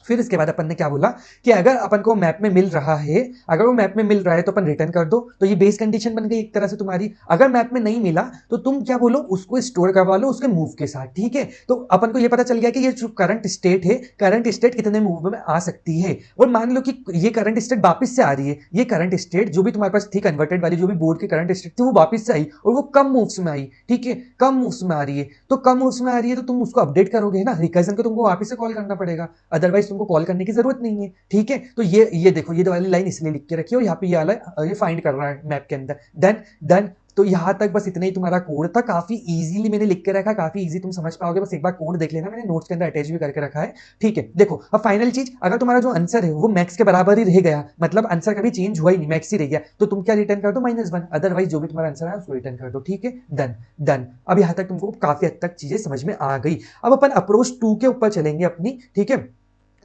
फिर इसके बाद अपन ने क्या बोला कि अगर अपन को मैप में मिल रहा है, अगर वो मैप में मिल रहा है तो अपन रिटर्न कर दो। तो ये बेस कंडीशन बन गई एक तरह से तुम्हारी। अगर मैप में नहीं मिला तो तुम क्या बोलो, उसको स्टोर करवा लो उसके मूव के साथ, ठीक है। तो अपन को ये पता चल गया कि ये जो करंट स्टेट है, करंट स्टेट कितने मूव में आ सकती है। और मान लो कि ये करंट स्टेट वापस से आ रही है, ये करंट स्टेट जो भी तुम्हारे पास थी कन्वर्टेड वाली, जो भी बोर्ड की करंट स्टेट थी वो वापस से आई और वो कम मूव्स में आई, ठीक है, कम मूव्स में आ रही है। तो कम मूव्स में आ रही है तो तुम उसको अपडेट करोगे ना, रिकर्जन को तुमको वापस से कॉल करना पड़ेगा, अदरवाइज तुमको कॉल करने की जरूरत नहीं है, ठीक है। तो ये देखो ये वाली लाइन इसलिए लिख के रखी हो, यहाँ पे ये वाला ये फाइंड कर रहा है मैप के अंदर, डन डन। तो यहां तक बस इतना ही तुम्हारा कोड था, काफी इजीली मैंने लिख के रखा, काफी इजी तुम समझ पाओगे, बस एक बार कोड देख लेना, मैंने नोट्स के अंदर अटैच भी करके रखा है, ठीक है। देखो अब फाइनल चीज, अगर तुम्हारा जो आंसर है वो मैक्स के बराबर ही रह गया, मतलब आंसर कभी चेंज हुआ ही नहीं, मैक्स ही रह गया, तो तुम क्या रिटर्न कर दो, -1। अदरवाइज जो भी तुम्हारा आंसर है उसको रिटर्न कर दो, ठीक है, डन डन। अब यहां तक तुमको काफी हद तक चीजें समझ में आ गई। अब अपन अप्रोच 2 के ऊपर चलेंगे अपनी, ठीक है।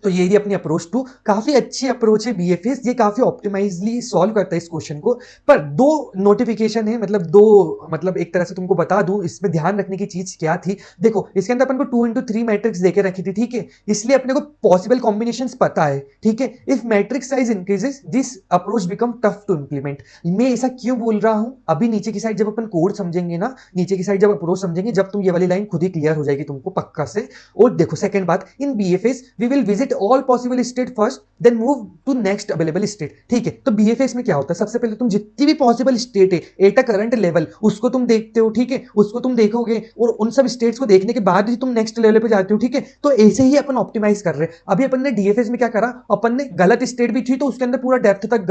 तो ये रही अपनी अप्रोच 2, काफी अच्छी अप्रोच है बीएफएस, ये काफी ऑप्टिमाइजली सॉल्व करता है इस क्वेश्चन को। पर दो नोटिफिकेशन है, मतलब एक तरह से तुमको बता दूं इसमें ध्यान रखने की चीज क्या थी। देखो इसके अंदर अपन को 2x3 मैट्रिक्स देके रखी थी, ठीक है, इसलिए अपने को पॉसिबल कॉम्बिनेशंस पता है, ठीक है। If matrix size increases this approach become tough to implement. मैं ऐसा क्यों बोल रहा हूं, अभी नीचे की साइड जब अपन कोड समझेंगे ना, नीचे की साइड जब अप्रोच समझेंगे, जब तुम ये वाली लाइन खुद ही क्लियर हो जाएगी तुमको पक्का से। और देखो सेकंड बात, in BFS we will visit all possible state first then move to next available state, ठीक है। तो बीएफएस में क्या होता है, सबसे पहले तुम जितनी भी पॉसिबल स्टेट है एट अ करंट लेवल उसको तुम देखते हो, ठीक है, उसको तुम देखोगे और उन सब स्टेट्स को देखने के बाद ही तुम नेक्स्ट लेवल पे जाते हो, ठीक है। तो ऐसे ही अपन ऑप्टिमाइज कर रहे हैं। अभी अपन ने डीएफएस में क्या करा, अपन ने गलत स्टेट भी थी तो उसके अंदर पूरा डेप्थ तक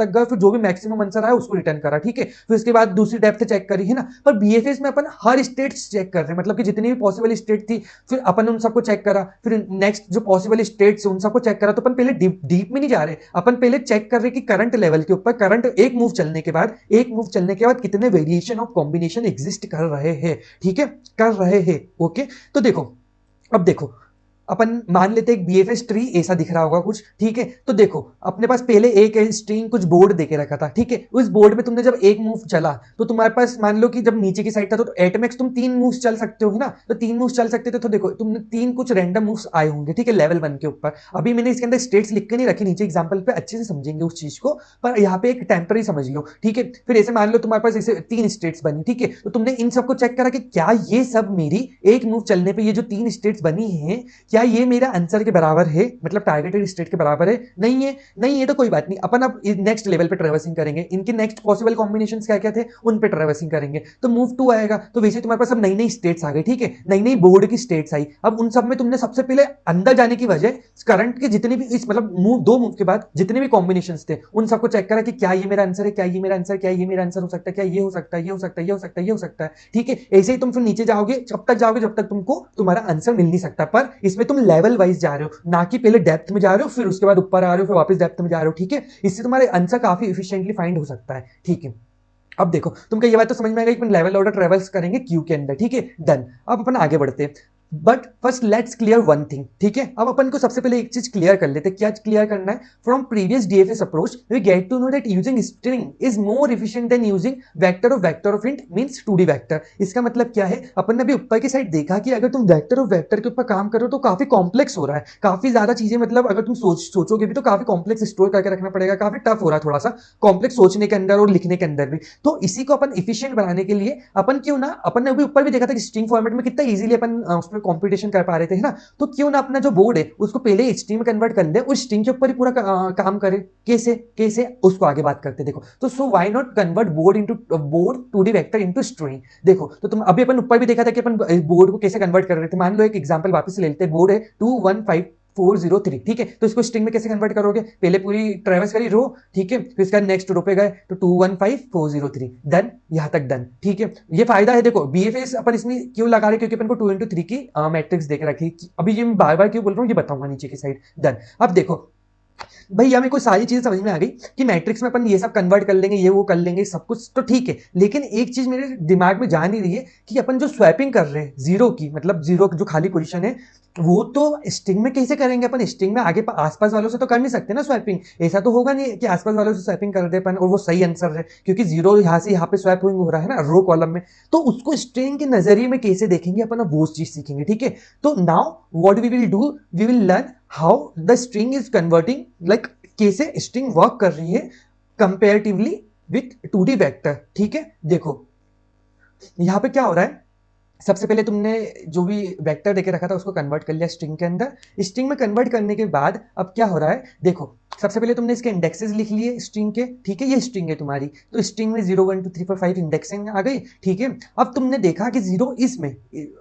गए, फिर जो भी मैक्सिमम आंसर आया उसको रिटर्न करा, ठीक है। फिर उसके बाद दूसरी डेप्थ चेक करी, है ना। पर बीएफएस में अपन हर स्टेट चेक कर रहे हैं, मतलब कि जितनी भी पॉसिबल स्टेट थी फिर अपन उन सबको चेक करा, फिर नेक्स्ट जो पॉसिबल स्टेट्स उन सबको चेक करा। तो अपन पहले डीप में नहीं जा रहे, अपन पहले चेक कर रहे कि करंट लेवल के ऊपर करंट एक मूव चलने के बाद कितने वेरिएशन ऑफ कॉम्बिनेशन एग्जिस्ट कर रहे हैं, ठीक है, कर रहे हैं, ओके। तो देखो अब देखो अपन मान लेते हैं एक बीएफएस ट्री ऐसा दिख रहा होगा कुछ, ठीक है। तो देखो अपने पास पहले एक स्ट्रिंग कुछ बोर्ड देके रखा था, ठीक है। उस बोर्ड में तुमने जब एक मूव चला तो तुम्हारे पास मान लो कि जब नीचे की साइड था तो एटमेक्स तुम 3 मूव्स चल सकते हो ना, तो 3 मूव्स चल सकते थे। तो देखो तुमने 3 कुछ रैंडम मूव्स आए होंगे, ठीक है, लेवल 1 के ऊपर। अभी मैंने इसके अंदर स्टेट्स लिख के नहीं रखी, नीचे एग्जांपल पे अच्छे से समझेंगे उस चीज को, पर यहाँ पे एक टेम्पररी समझ लो, ठीक है। फिर ऐसे मान लो तुम्हारे पास ऐसे 3 स्टेट्स बनी, ठीक है। तो तुमने इन सबको चेक करा कि क्या ये सब मेरी एक मूव चलने पे ये जो 3 स्टेट्स बनी है, क्या ये मेरा आंसर के बराबर है, मतलब टारगेटेड स्टेट के बराबर है? नहीं है, नहीं है तो कोई बात नहीं, अपन अब नेक्स्ट लेवल पे ट्रेवर्सिंग करेंगे, इनके नेक्स्ट पॉसिबल कॉम्बिनेशंस क्या क्या थे उन पे ट्रेवर्सिंग करेंगे। तो मूव 2 आएगा, तो वैसे तुम्हारे पास अब नई नई स्टेट्स आ गई, ठीक है, नई नई बोर्ड की स्टेट्स आई। अब उन सब में तुमने सबसे पहले अंदर जाने की वजह करंट के जितने भी इस मतलब मूव 2 मूव के बाद जितने भी कॉम्बिनेशंस थे उन सबको चेक करा कि क्या ये मेरा आंसर है, क्या ये मेरा आंसर, क्या ये मेरा आंसर हो सकता है, क्या ये हो सकता है, ये हो सकता है, ये हो सकता है, ये हो सकता है, ठीक है। ऐसे ही तुम फिर नीचे जाओगे, जब तक जाओगे जब तक तुमको तुम्हारा आंसर मिल नहीं सकता। पर इसमें तुम लेवल वाइज जा रहे हो, ना कि पहले डेप्थ में जा रहे हो फिर उसके बाद ऊपर आ रहे हो फिर वापस डेप्थ में जा रहे हो, ठीक है। इससे तुम्हारे आंसर काफी इफिशिएंटली फाइंड हो सकता है, ठीक है। अब देखो तुमको ये बात तो समझ में आएगा कि अपन लेवल ऑर्डर ट्रेवल्स करेंगे क्यू के अंदर, ठीक है, डन। अब अपन आगे बढ़ते हैं, but first let's clear one thing, ठीक है। अब अपन को सबसे पहले एक चीज क्लियर कर लेते हैं। क्या क्लियर करना है? From previous DFS approach we get to know that using string is more efficient than using vector of int means 2D vector. इसका मतलब क्या है? अपन ने अभी ऊपर की साइड देखा कि अगर तुम वेक्टर ऑफ वेक्टर के ऊपर काम करो तो काफी कॉम्प्लेक्स हो रहा है, काफी ज्यादा चीजें, मतलब अगर तुम सोचोगे भी तो काफी कॉम्प्लेक्स स्टोर करके रखना पड़ेगा, काफी टफ हो रहा है थोड़ा सा कॉम्प्लेक्स सोचने के अंदर और लिखने के अंदर भी। तो इसी को अपन इफिशिएंट बनाने के लिए अपन क्यों ना, अपन ने अभी ऊपर भी देखा था कि स्ट्रिंग फॉर्मेट में कितना इजीली अपन उसमें कंपटीशन कर पा रहे थे, है ना। तो क्यों ना अपना जो बोर्ड है उसको पहले स्ट्रिंग में कन्वर्ट कर ले, उस स्ट्रिंग के ऊपर ही पूरा काम करे। कैसे कैसे उसको आगे बात करते देखो। तो so why not convert board 2D vector into string. देखो तो तुम अभी अपन ऊपर भी देखा था कि अपन बोर्ड को कैसे कन्वर्ट कर रहे थे। मान लो एक एग्जांपल वापस ले लेते हैं, बोर्ड है 215,403, ठीक है। तो इसको स्ट्रिंग में कैसे कन्वर्ट करोगे? पहले पूरी ट्रेवर्स करी रो, ठीक है, फिर इसका नेक्स्ट रो पे गए तो 215,403 डन, यहां तक डन, ठीक है। ये फायदा है देखो बीएफएस अपन इसमें क्यों लगा रहे, क्योंकि अपन को 2 into 3 की मैट्रिक्स देख रखी। अभी ये मैं बार बार क्यों बोल रहा हूँ ये बताऊंगा नीचे की साइड, डन। अब देखो भैया मेरे को सारी चीजें समझ में आ गई कि मैट्रिक्स में अपन ये सब कन्वर्ट कर लेंगे, ये वो कर लेंगे, सब कुछ तो ठीक है। लेकिन एक चीज मेरे दिमाग में जा नहीं रही है कि अपन जो स्वैपिंग कर रहे हैं जीरो की, मतलब जीरो जो खाली पोजीशन है वो तो स्ट्रिंग में कैसे करेंगे? अपन स्ट्रिंग में आगे आसपास वालों से तो कर नहीं सकते ना स्वैपिंग। ऐसा तो होगा नहीं कि आसपास वालों से स्वैपिंग कर दे अपन और वो सही आंसर है, क्योंकि जीरो यहाँ से यहाँ पे स्वैपिंग हो रहा है ना रो कॉलम में। तो उसको स्ट्रिंग के नजरिए में कैसे देखेंगे अपन, वो चीज सीखेंगे, ठीक है। तो now what we will do, we will learn how the string is converting, like कैसे स्ट्रिंग वर्क कर रही है कंपेरेटिवली विथ 2D वेक्टर, ठीक है। देखो यहां पे क्या हो रहा है, सबसे पहले तुमने जो भी वेक्टर देके रखा था उसको कन्वर्ट कर लिया स्ट्रिंग के अंदर। स्ट्रिंग में कन्वर्ट करने के बाद अब क्या हो रहा है, देखो सबसे पहले तुमने इसके इंडेक्सेस लिख लिए स्ट्रिंग के, ठीक है, ये स्ट्रिंग है तुम्हारी। तो स्ट्रिंग में 0 1 2 3 4 5 इंडेक्सिंग आ गई, ठीक है। अब तुमने देखा कि जीरो इसमें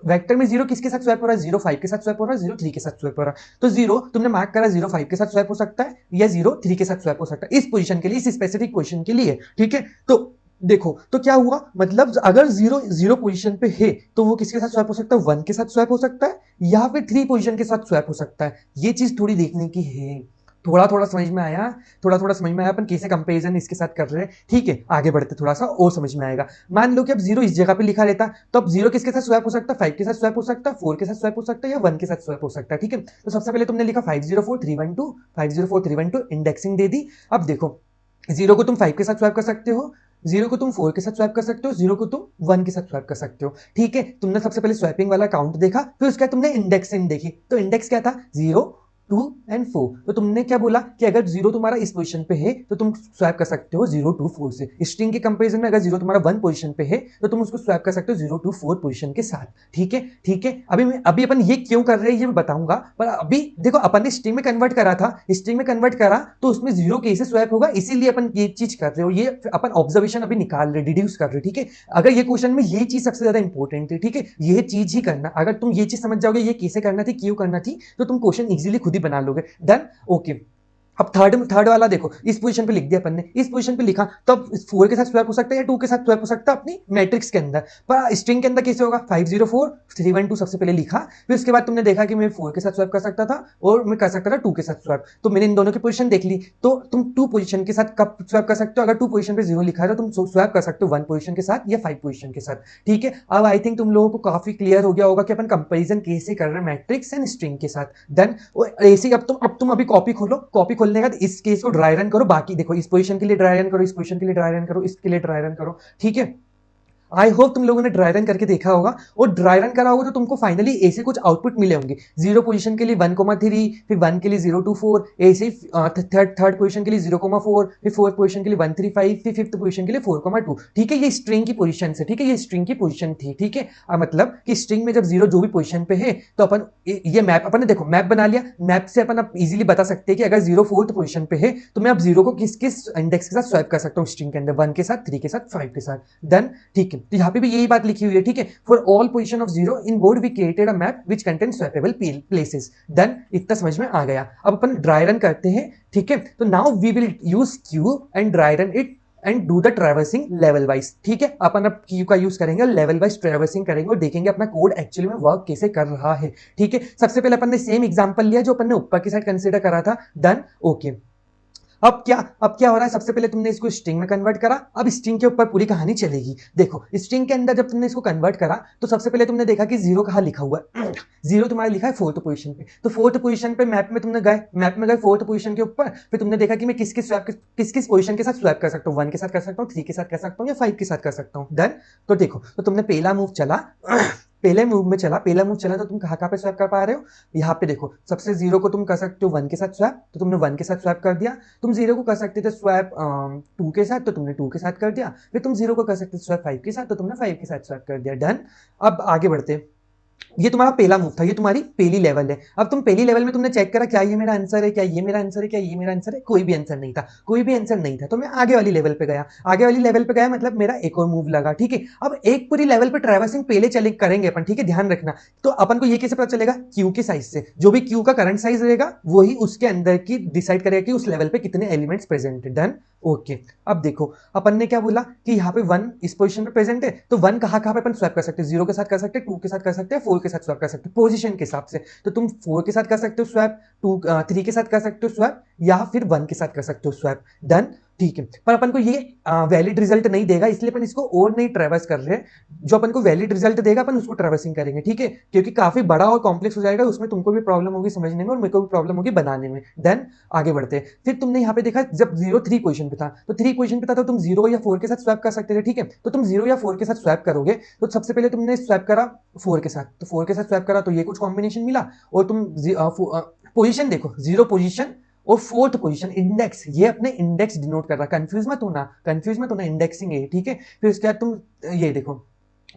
वेक्टर में जीरो किसके साथ स्वैप हो रहा है? 0 5 के साथ स्वैप हो रहा है, 0 3 के साथ स्वैप हो रहा है। तो जीरो तुमने मार्क करा 0 5 के साथ स्वैप हो सकता है या 0 3 के साथ स्वैप हो सकता है, इस पोजिशन के लिए, इस स्पेसिफिक पोजिशन के लिए, ठीक है। तो देखो तो क्या हुआ, मतलब अगर जीरो जीरो पोजीशन पे है तो वो किसके साथ स्वैप हो सकता है? 1 के साथ स्वैप हो सकता है या फिर 3 पोजीशन के साथ स्वैप हो सकता है। ये चीज थोड़ी देखने की है। थोड़ा थोड़ा समझ में आया, थोड़ा थोड़ा समझ में आया अपन कैसे कंपैरिजन इसके साथ कर रहे हैं, ठीक है। आगे बढ़ते थोड़ा सा और समझ में आएगा। मान लो कि अब जीरो इस जगह पे लिखा रहता तो अब जीरो किसके साथ स्वैप हो सकता है? 5 के साथ स्वैप हो सकता है, 4 के साथ स्वैप हो सकता है या 1 के साथ स्वैप हो सकता है, ठीक है। तो सबसे पहले तुमने लिखा 504,312 504,312 इंडेक्सिंग दे दी। अब देखो जीरो को तुम 5 के साथ स्वैप कर सकते हो, जीरो को तुम 4 के साथ स्वैप कर सकते हो, जीरो को तुम 1 के साथ स्वैप कर सकते हो, ठीक है। तुमने सबसे पहले स्वैपिंग वाला काउंट देखा, फिर उसके बाद तुमने इंडेक्सिंग देखी। तो इंडेक्स क्या था? 0 2 एंड 4। तो तुमने क्या बोला कि अगर जीरो तुम्हारा इस पोजीशन पे है तो तुम स्वैप कर सकते हो 0 2 4 से। स्ट्रिंग के कंपैरिजन में अगर जीरो तुम्हारा 1 पोजीशन पे है तो तुम उसको स्वैप कर सकते हो 0 2 4 पोजीशन के साथ, ठीक है, ठीक है। अभी अपन ये क्यों कर रहे हैं ये मैं बताऊंगा, पर अभी देखो अपन ने स्ट्रिंग में कन्वर्ट करा था, स्ट्रिंग में कन्वर्ट करा तो उसमें जीरो कैसे स्वैप होगा, इसीलिए अपन ये चीज कर रहे हो। ये अपन ऑब्जर्वेशन अभी निकाल रहे, डिड्यूस कर रहे, ठीक है। अगर ये क्वेश्चन में ये चीज सबसे ज्यादा इंपॉर्टेंट है, ठीक है, ये चीज ही करना। अगर तुम ये चीज समझ जाओगे ये कैसे करना थी, क्यों करना थी, तो तुम क्वेश्चन इजीली खुद ही बना लोगे, डन, ओके। अब थर्ड वाला देखो, इस पोजीशन पे लिख दिया अपन ने, इस पोजीशन पे लिखा, तो अब 4 के साथ स्वैप हो सकता है या 2 के साथ स्वैप हो सकता है अपनी मैट्रिक्स के अंदर, पर स्ट्रिंग के अंदर कैसे होगा, 504 312 सबसे पहले लिखा, फिर उसके बाद तुमने देखा कि मैं 4 के साथ स्वैप कर सकता था और मैं कर सकता था 2 के साथ स्वैप, तो मैंने इन दोनों की पोजीशन देख ली, तो तुम 2 पोजीशन के साथ कब स्वैप कर सकते हो, अगर 2 पोजीशन पे 0 लिखा है तो तुम स्वैप कर सकते हो 1 पोजीशन के साथ या 5 पोजीशन के साथ, ठीक है। अब आई थिंक तुम लोगों को काफी क्लियर हो गया होगा कि अपन कंपेरिजन कैसे कर रहे हैं मैट्रिक्स एंड स्ट्रिंग के साथ। देन ऐसे अब तुम अभी कॉपी खोलो, कॉपी खोलने के बाद इस केस को ड्राई रन करो, बाकी देखो इस पोजीशन के लिए ड्राई रन करो, इस पोजीशन के लिए ड्राई रन करो, इसके लिए ड्राई रन करो, ठीक है। आई होप तुम लोगों ने ड्राई रन करके देखा होगा, और ड्राई रन करा होगा तो तुमको फाइनली ऐसे कुछ आउटपुट मिले होंगे, 0 पोजीशन के लिए 1,3, फिर 1 के लिए 0,24, ऐसे ही थर्ड पोजीशन के लिए 0,4, फिर फोर्थ पोजीशन के लिए 1,35, फिर फिफ्थ पोजीशन के लिए 4,2, ठीक है। ये स्ट्रिंग की पोजीशन है, ठीक है, ये स्ट्रिंग की पोजीशन थी, ठीक है। मतलब कि स्ट्रिंग में जब 0 जो भी पोजीशन पे है तो अपन ये मैप, अपन ने देखो मैप बना लिया, मैप से अपन अब इजीली बता सकते हैं कि अगर 0 फोर्थ पोजीशन पे है तो मैं अब 0 को किस किस इंडेक्स के साथ स्वैप कर सकता हूँ स्ट्रिंग के अंदर, 1 के साथ, 3 के साथ, 5 के साथ, डन, ठीक है। तो यहाँ पे भी यही बात लिखी हुई है, ठीक है। For all position of 0 in board we created a map which contain swappable places, done, इतना समझ में आ गया। अब अपन ड्राई रन करते हैं, ठीक है। तो now we will use queue and dry run it and do the traversing level wise, ठीक है। अपन अब क्यू का यूज करेंगे, लेवल वाइज ट्रैवर्सिंग करेंगे और देखेंगे अपना कोड एक्चुअली में वर्क कैसे कर रहा है, ठीक है। सबसे पहले अपन ने सेम एग्जांपल लिया जो अपन ने ऊपर की साइड कंसीडर करा था, डन, ओके। अब क्या हो रहा है, सबसे पहले तुमने इसको स्ट्रिंग में कन्वर्ट करा, अब स्ट्रिंग के ऊपर पूरी कहानी चलेगी। देखो स्ट्रिंग के अंदर जब तुमने इसको कन्वर्ट करा तो सबसे पहले तुमने देखा कि 0 कहाँ लिखा हुआ है, 0 तुम्हारा लिखा है फोर्थ पोजीशन पे, तो फोर्थ पोजीशन पे मैप में तुमने गए, मैप में गए फोर्थ पोजीशन के ऊपर, फिर तुमने देखा कि मैं किस किस पोजीशन के साथ स्वैप कर सकता हूँ, 1 के साथ कर सकता हूँ, 3 के साथ कर सकता हूँ या 5 के साथ कर सकता हूँ, डन। तो देखो, तो तुमने पहला मूव चला पहला मूव चला तो तुम कहाँ पे स्वैप कर पा रहे हो, यहाँ पे देखो, सबसे 0 को तुम कर सकते हो 1 के साथ स्वैप, तो तुमने 1 के साथ स्वैप कर दिया। तुम 0 को कर सकते थे स्वैप 2 के साथ, तो तुमने 2 के साथ कर दिया। फिर तुम 0 को कर सकते थे स्वैप 5 के साथ, तो तुमने 5 के साथ स्वैप कर दिया, डन। अब आगे बढ़ते हैं। ये तुम्हारा पहला मूव था, ये तुम्हारी पहली लेवल है। अब तुम पहली लेवल में तुमने चेक करा क्या ये मेरा आंसर है, क्या ये मेरा आंसर है, क्या ये मेरा आंसर है, कोई भी आंसर नहीं था, कोई भी आंसर नहीं था। तो मैं आगे वाली लेवल पे गया, आगे वाली लेवल पे गया मतलब मेरा एक और मूव लगा, ठीक है। अब एक पूरी लेवल पे ट्रैवर्सिंग पहले चले करेंगे अपन, ठीक है, ध्यान रखना। तो अपन को ये कैसे पता चलेगा, क्यू के साइज से, जो भी क्यू का करंट साइज रहेगा वही उसके अंदर की डिसाइड करेगा कि उस लेवल पे कितने एलिमेंट्स प्रेजेंट है, डन, ओके। अब देखो अपन ने क्या बोला कि यहाँ पे 1 इस पोजीशन पे प्रेजेंट है, तो 1 कहाँ पे अपन स्वैप कर सकते हैं, 0 के साथ कर सकते हैं, 2 के साथ कर सकते हैं, 4 के साथ स्वैप कर सकते हैं पोजीशन के हिसाब से। तो तुम 4 के साथ कर सकते हो स्वैप, 3 के साथ कर सकते हो स्वैप, या फिर 1 के साथ कर सकते हो स्वैप, डन, ठीक है। पर अपन को ये वैलिड रिजल्ट नहीं देगा, इसलिए अपन इसको और नहीं ट्रैवर्स कर रहे हैं। जो अपन को वैलिड रिजल्ट देगा अपन उसको ट्रैवर्सिंग करेंगे, ठीक है, क्योंकि काफी बड़ा और कॉम्प्लेक्स हो जाएगा, उसमें तुमको भी प्रॉब्लम होगी समझने में और मेरे को भी प्रॉब्लम होगी बनाने में, देन आगे बढ़ते हैं। फिर तुमने यहाँ पे देखा जब 0 3 पोजीशन पे था, तो 3 पोजीशन पे था तो तुम 0 या 4 के साथ स्वैप कर सकते थे, ठीक है। तो तुम 0 या 4 के साथ स्वैप करोगे, तो सबसे पहले तुमने स्वैप करा 4 के साथ, तो 4 के साथ स्वैप करा तो ये कुछ कॉम्बिनेशन मिला, और तुम पोजीशन देखो, 0 पोजीशन और फोर्थ पोजीशन इंडेक्स, ये अपने इंडेक्स डिनोट कर रहा है, कंफ्यूज मत होना, इंडेक्सिंग है, ठीक है। फिर उसके बाद तुम ये देखो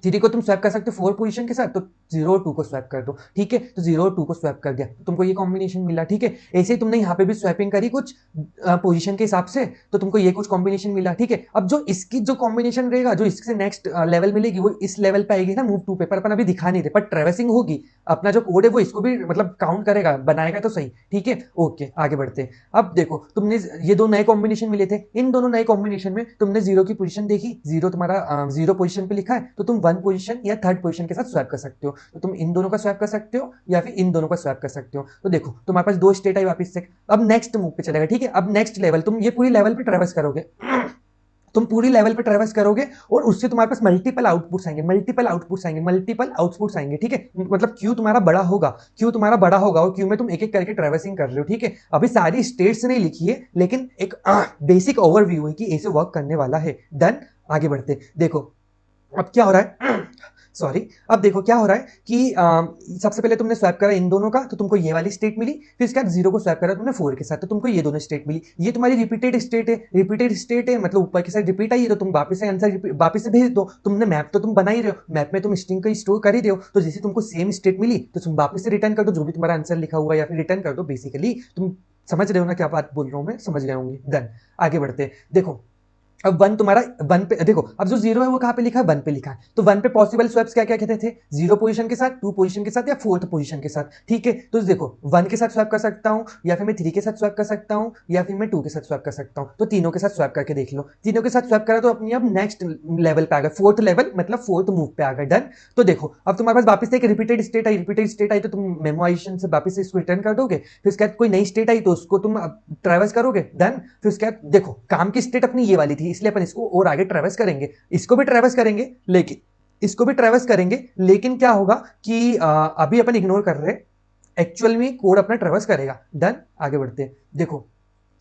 3 को तुम स्वैप कर सकते हो 4 पोजीशन के साथ, तो 0 और 2 को स्वैप कर दो, ठीक है। तो 0 और 2 को स्वैप कर दिया तो तुमको ये कॉम्बिनेशन मिला, ठीक है। ऐसे ही तुमने यहाँ पे भी स्वैपिंग करी कुछ पोजीशन के हिसाब से, तो तुमको ये कुछ कॉम्बिनेशन मिला, ठीक है। अब जो इसकी जो कॉम्बिनेशन रहेगा, जो इससे नेक्स्ट लेवल मिलेगी वो इस लेवल पे आएगी ना, मूव 2 पे, पर अपन अभी दिखा नहीं दे, पर ट्रैवर्सिंग होगी, अपना जो कोड है वो इसको भी मतलब काउंट करेगा, बनाएगा तो सही, ठीक है, ओके। आगे बढ़ते हैं। अब देखो तुमने ये दो नए कॉम्बिनेशन मिले थे, इन दोनों नए कॉम्बिनेशन में तुमने 0 की पोजीशन देखी, 0 तुम्हारा 0 पोजीशन पे लिखा है, तो तुम 1 पोजीशन या थर्ड पोजीशन के साथ स्वैप कर सकते हो, तो तुम इन दोनों का स्वैप कर सकते हो या फिर इन दोनों का स्वैप कर सकते हो। तो देखो तुम्हारे पास दो स्टेट आई वापस से। अब नेक्स्ट मूव पे चलेगा, ठीक है। अब नेक्स्ट लेवल, तुम ये पूरी लेवल पे ट्रैवर्स करोगे, तुम पूरी लेवल पे ट्रैवर्स करोगे और उससे तुम्हारे पास मल्टीपल आउटपुट्स आएंगे, ठीक है। मतलब क्यू तुम्हारा बड़ा होगा और क्यू में तुम एक एक करके ट्रैवर्सिंग कर रहे हो, ठीक है। अभी सारी स्टेट्स नहीं लिखी है, लेकिन एक बेसिक ओवरव्यू है कि ऐसे वर्क करने वाला है, डन। आगे बढ़ते देखो अब क्या हो रहा है सॉरी, अब देखो क्या हो रहा है कि सबसे पहले तुमने स्वैप करा इन दोनों का, तो तुमको ये वाली स्टेट मिली, फिर उसके बाद 0 को स्वैप करा तुमने 4 के साथ, तो तुमको ये दोनों स्टेट मिली। ये तुम्हारी रिपीटेड स्टेट है, मतलब ऊपर की साइड रिपीट आई है, तो तुम वापस से आंसर वापस से भेज दो। तुमने मैप तो तुम बना ही रहे हो, मैप में तुम स्ट्रिंग का स्टोर कर ही रहे हो, तो जैसे तुमको सेम स्टेट मिली तो तुम वापस से रिटर्न कर दो जो भी तुम्हारा आंसर लिखा हुआ है, या फिर रिटर्न कर दो। बेसिकली तुम समझ रहे हो ना क्या बात बोल रहा हूं मैं, समझ गए होंगे, डन। आगे बढ़ते देखो अब वन तुम्हारा वन पे देखो, अब जो जीरो है वो कहां पे लिखा है, वन पे लिखा है, तो वन पे पॉसिबल स्वैप्स क्या क्या कहते थे, जीरो पोजीशन के साथ, टू पोजीशन के साथ या फोर्थ पोजीशन के साथ, ठीक है। तो देखो वन के साथ स्वैप कर सकता हूं, या फिर मैं थ्री के साथ स्वैप कर सकता हूं, या फिर मैं टू के साथ स्वैप कर सकता हूं, तो तीनों के साथ स्वैप करके देख लो, तीनों के साथ स्वैप करा तो अपनी अब नेक्स्ट लेवल पे आ गए, फोर्थ लेवल मतलब फोर्थ मूव पे आ गए, डन। तो देखो अब तुम्हारे पास वापस से एक रिपीटेड स्टेट आई, रिपीटेड स्टेट आई तो तुम मेमोराइजेशन से वापस से इसको रिटर्न कर दोगे, फिर उसके बाद कोई नई स्टेट आई तो उसको तुम ट्रेवर्स करोगे, डन। फिर उसके बाद देखो काम की स्टेट अपनी ये वाली थी, इसलिए अपन इसको और आगे ट्रेवर्स करेंगे, इसको भी ट्रेवर्स करेंगे, लेकिन इसको भी ट्रेवर्स करेंगे, लेकिन क्या होगा कि अभी अपन इग्नोर कर रहे हैं, एक्चुअल में कोड अपना ट्रेवर्स करेगा, डन। आगे बढ़ते हैं, देखो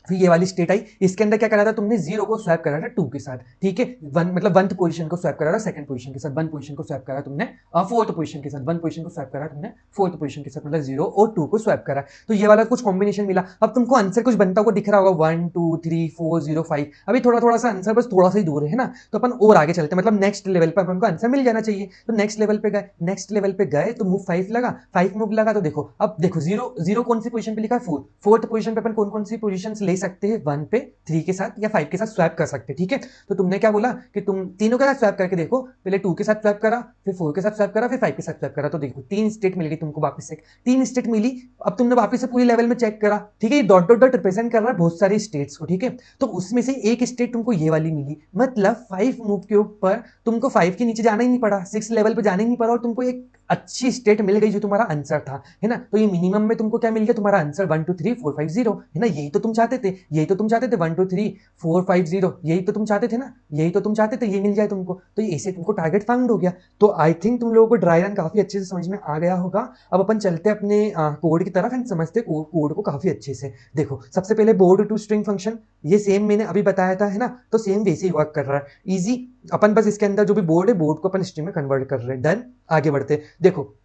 फिर ये वाली स्टेट आई, इसके अंदर क्या करा था तुमने, जीरो को स्वैप करा था टू के साथ, ठीक है, वन मतलब वन पोजीशन को स्वैप करा था सेकंड पोजीशन के साथ, वन पोजीशन को स्वैप करा तुमने फोर्थ पोजीशन के साथ, वन पोजीशन को स्वैप करा तुमने फोर्थ पोजीशन के साथ, मतलब जीरो और टू को स्वैप करा, तो ये वाला कुछ कॉम्बिनेशन मिला। अब तुमको आंसर कुछ बनता हुआ दिख रहा होगा 1 2 3 4 0 5, अभी थोड़ा थोड़ा सा आंसर बस थोड़ा सा ही दूर है ना, तो अपन और आगे चलते हैं, मतलब नेक्स्ट लेवल पर अपन को आंसर मिल जाना चाहिए, तो नेक्स्ट लेवल पे गए, नेक्स्ट लेवल पे गए तो मूव 5 लगा, 5 मूव लगा तो देखो, अब देखो जीरो जीरो कौन सी पोजीशन पे लिखा है, फोर्थ, फोर्थ पोजीशन पे अपन कौन कौन सी पोजीशन ले सकते हैं, वन पे, थ्री के साथ या फाइव के साथ स्वैप कर सकते हैं, ठीक है। तो तुमने क्या बोला कि तुम तीनों के साथ स्वैप करके देखो, पहले टू के साथ स्वैप करा, फिर फोर के साथ स्वैप करा, फिर फाइव के साथ स्वैप करा, तो देखो तीन स्टेट मिल गई तुमको वापस से, तीन स्टेट मिली। अब तुमने वापस से पूरी लेवल में चेक करा, ठीक है, डॉट डॉट डॉट रिप्रेजेंट कर रहा है बहुत सारी स्टेट्स को, ठीक है, तो उसमें से एक स्टेट तुमको ये वाली मिली, मतलब 5 मूव के ऊपर तुमको 5 के नीचे जाना ही नहीं पड़ा, 6 लेवल पे जाना ही नहीं पड़ा, और तुमको एक अच्छी स्टेट मिल गई जो तुम्हारा आंसर था, है ना। तो ये मिनिमम में तुमको क्या मिल गया, तुम्हारा आंसर 1 2 3 4 5 0, है ना, यही तो तुम चाहते थे, यही तो तुम चाहते थे, 1 2 3 4 5 0, यही तो तुम चाहते थे ना, यही तो तुम चाहते थे, ये मिल जाए तुमको, तो ये ऐसे तुमको टारगेट फाउंड हो गया। तो आई थिंक तुम लोगों को ड्राई रन काफी अच्छे से समझ में आ गया होगा। अब अपन चलते हैं अपने कोड की तरफ एंड समझते कोड को काफी अच्छे से। देखो सबसे पहले बोर्ड टू स्ट्रिंग फंक्शन, ये सेम मैंने अभी बताया था, है ना, तो सेम वैसे ही वर्क कर रहा है, इजी। अपन बस इसके अंदर जो भी बोर्ड है, बोर्ड को अपन स्ट्रिंग में कन्वर्ट कर रहे हैं, डन। आगे बढ़ते, देखो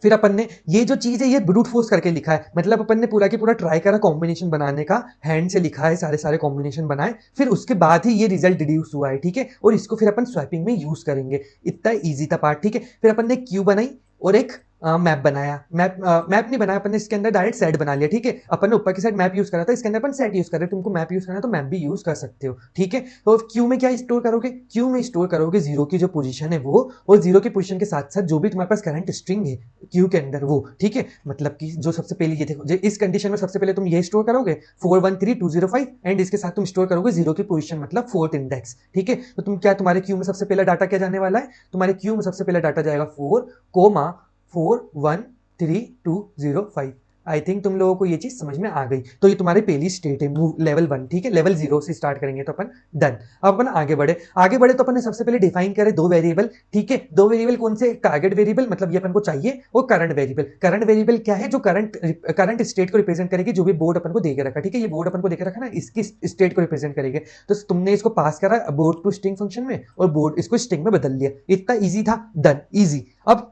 फिर अपन ने ये जो चीज है ये ब्रूट फोर्स करके लिखा है, मतलब अपन ने पूरा की पूरा ट्राई करा कॉम्बिनेशन बनाने का, हैंड से लिखा है, सारे सारे कॉम्बिनेशन बनाए, फिर उसके बाद ही ये रिजल्ट डिड्यूस हुआ है, ठीक है, और इसको फिर अपन स्वैपिंग में यूज करेंगे, इतना इजी था पार्ट, ठीक है। फिर अपन ने क्यू बनाई और एक मैप बनाया, मैप नहीं बनाया अपन ने, इसके अंदर डायरेक्ट सेट बना लिया, ठीक है, अपन ने ऊपर की साइड मैप यूज करा था, इसके अंदर अपन सेट यूज कर रहे हैं, तुमको मैप यूज करना है तो मैप भी यूज कर सकते हो, ठीक है। तो क्यू में क्या स्टोर करोगे, क्यू में स्टोर करोगे जीरो की जो पोजीशन है वो, और जीरो की पोजीशन के साथ साथ जो भी तुम्हारे पास करंट स्ट्रिंग है क्यू के अंदर वो, ठीक है, मतलब कि जो सबसे पहले ये देखो, इस कंडीशन में सबसे पहले तुम ये स्टोर करोगे 413205 एंड इसके साथ तुम स्टोर करोगे जीरो की पोजीशन मतलब फोर्थ इंडेक्स, ठीक है। तो तुम क्या, तुम्हारे क्यू में सबसे पहला डाटा क्या जाने वाला है, तुम्हारे क्यू में सबसे पहला डाटा जाएगा 4,4,1,3,2,0,5। आई थिंक तुम लोगों को ये चीज समझ में आ गई, तो ये तुम्हारी पहली स्टेट है मूव लेवल 1, ठीक है, लेवल 0 से स्टार्ट करेंगे तो अपन, डन। अब अपन आगे बढ़े, आगे बढ़े तो अपन ने सबसे पहले डिफाइन करे दो वेरिएबल, ठीक है, दो वेरिएबल कौन से, टारगेट वेरिएबल मतलब ये अपन को चाहिए, और करंट वेरिएबल, करंट वेरिएबल क्या है, जो करंट स्टेट को रिप्रेजेंट करेगी, जो भी बोर्ड अपन को देके रखा, ठीक है, ये बोर्ड अपन को देके रखा ना, इसकी स्टेट को रिप्रेजेंट करेगी, तो तुमने इसको पास करा बोर्ड टू स्ट्रिंग फंक्शन में, और बोर्ड इसको स्ट्रिंग में बदल लिया, इतना इजी था, डन, इजी। अब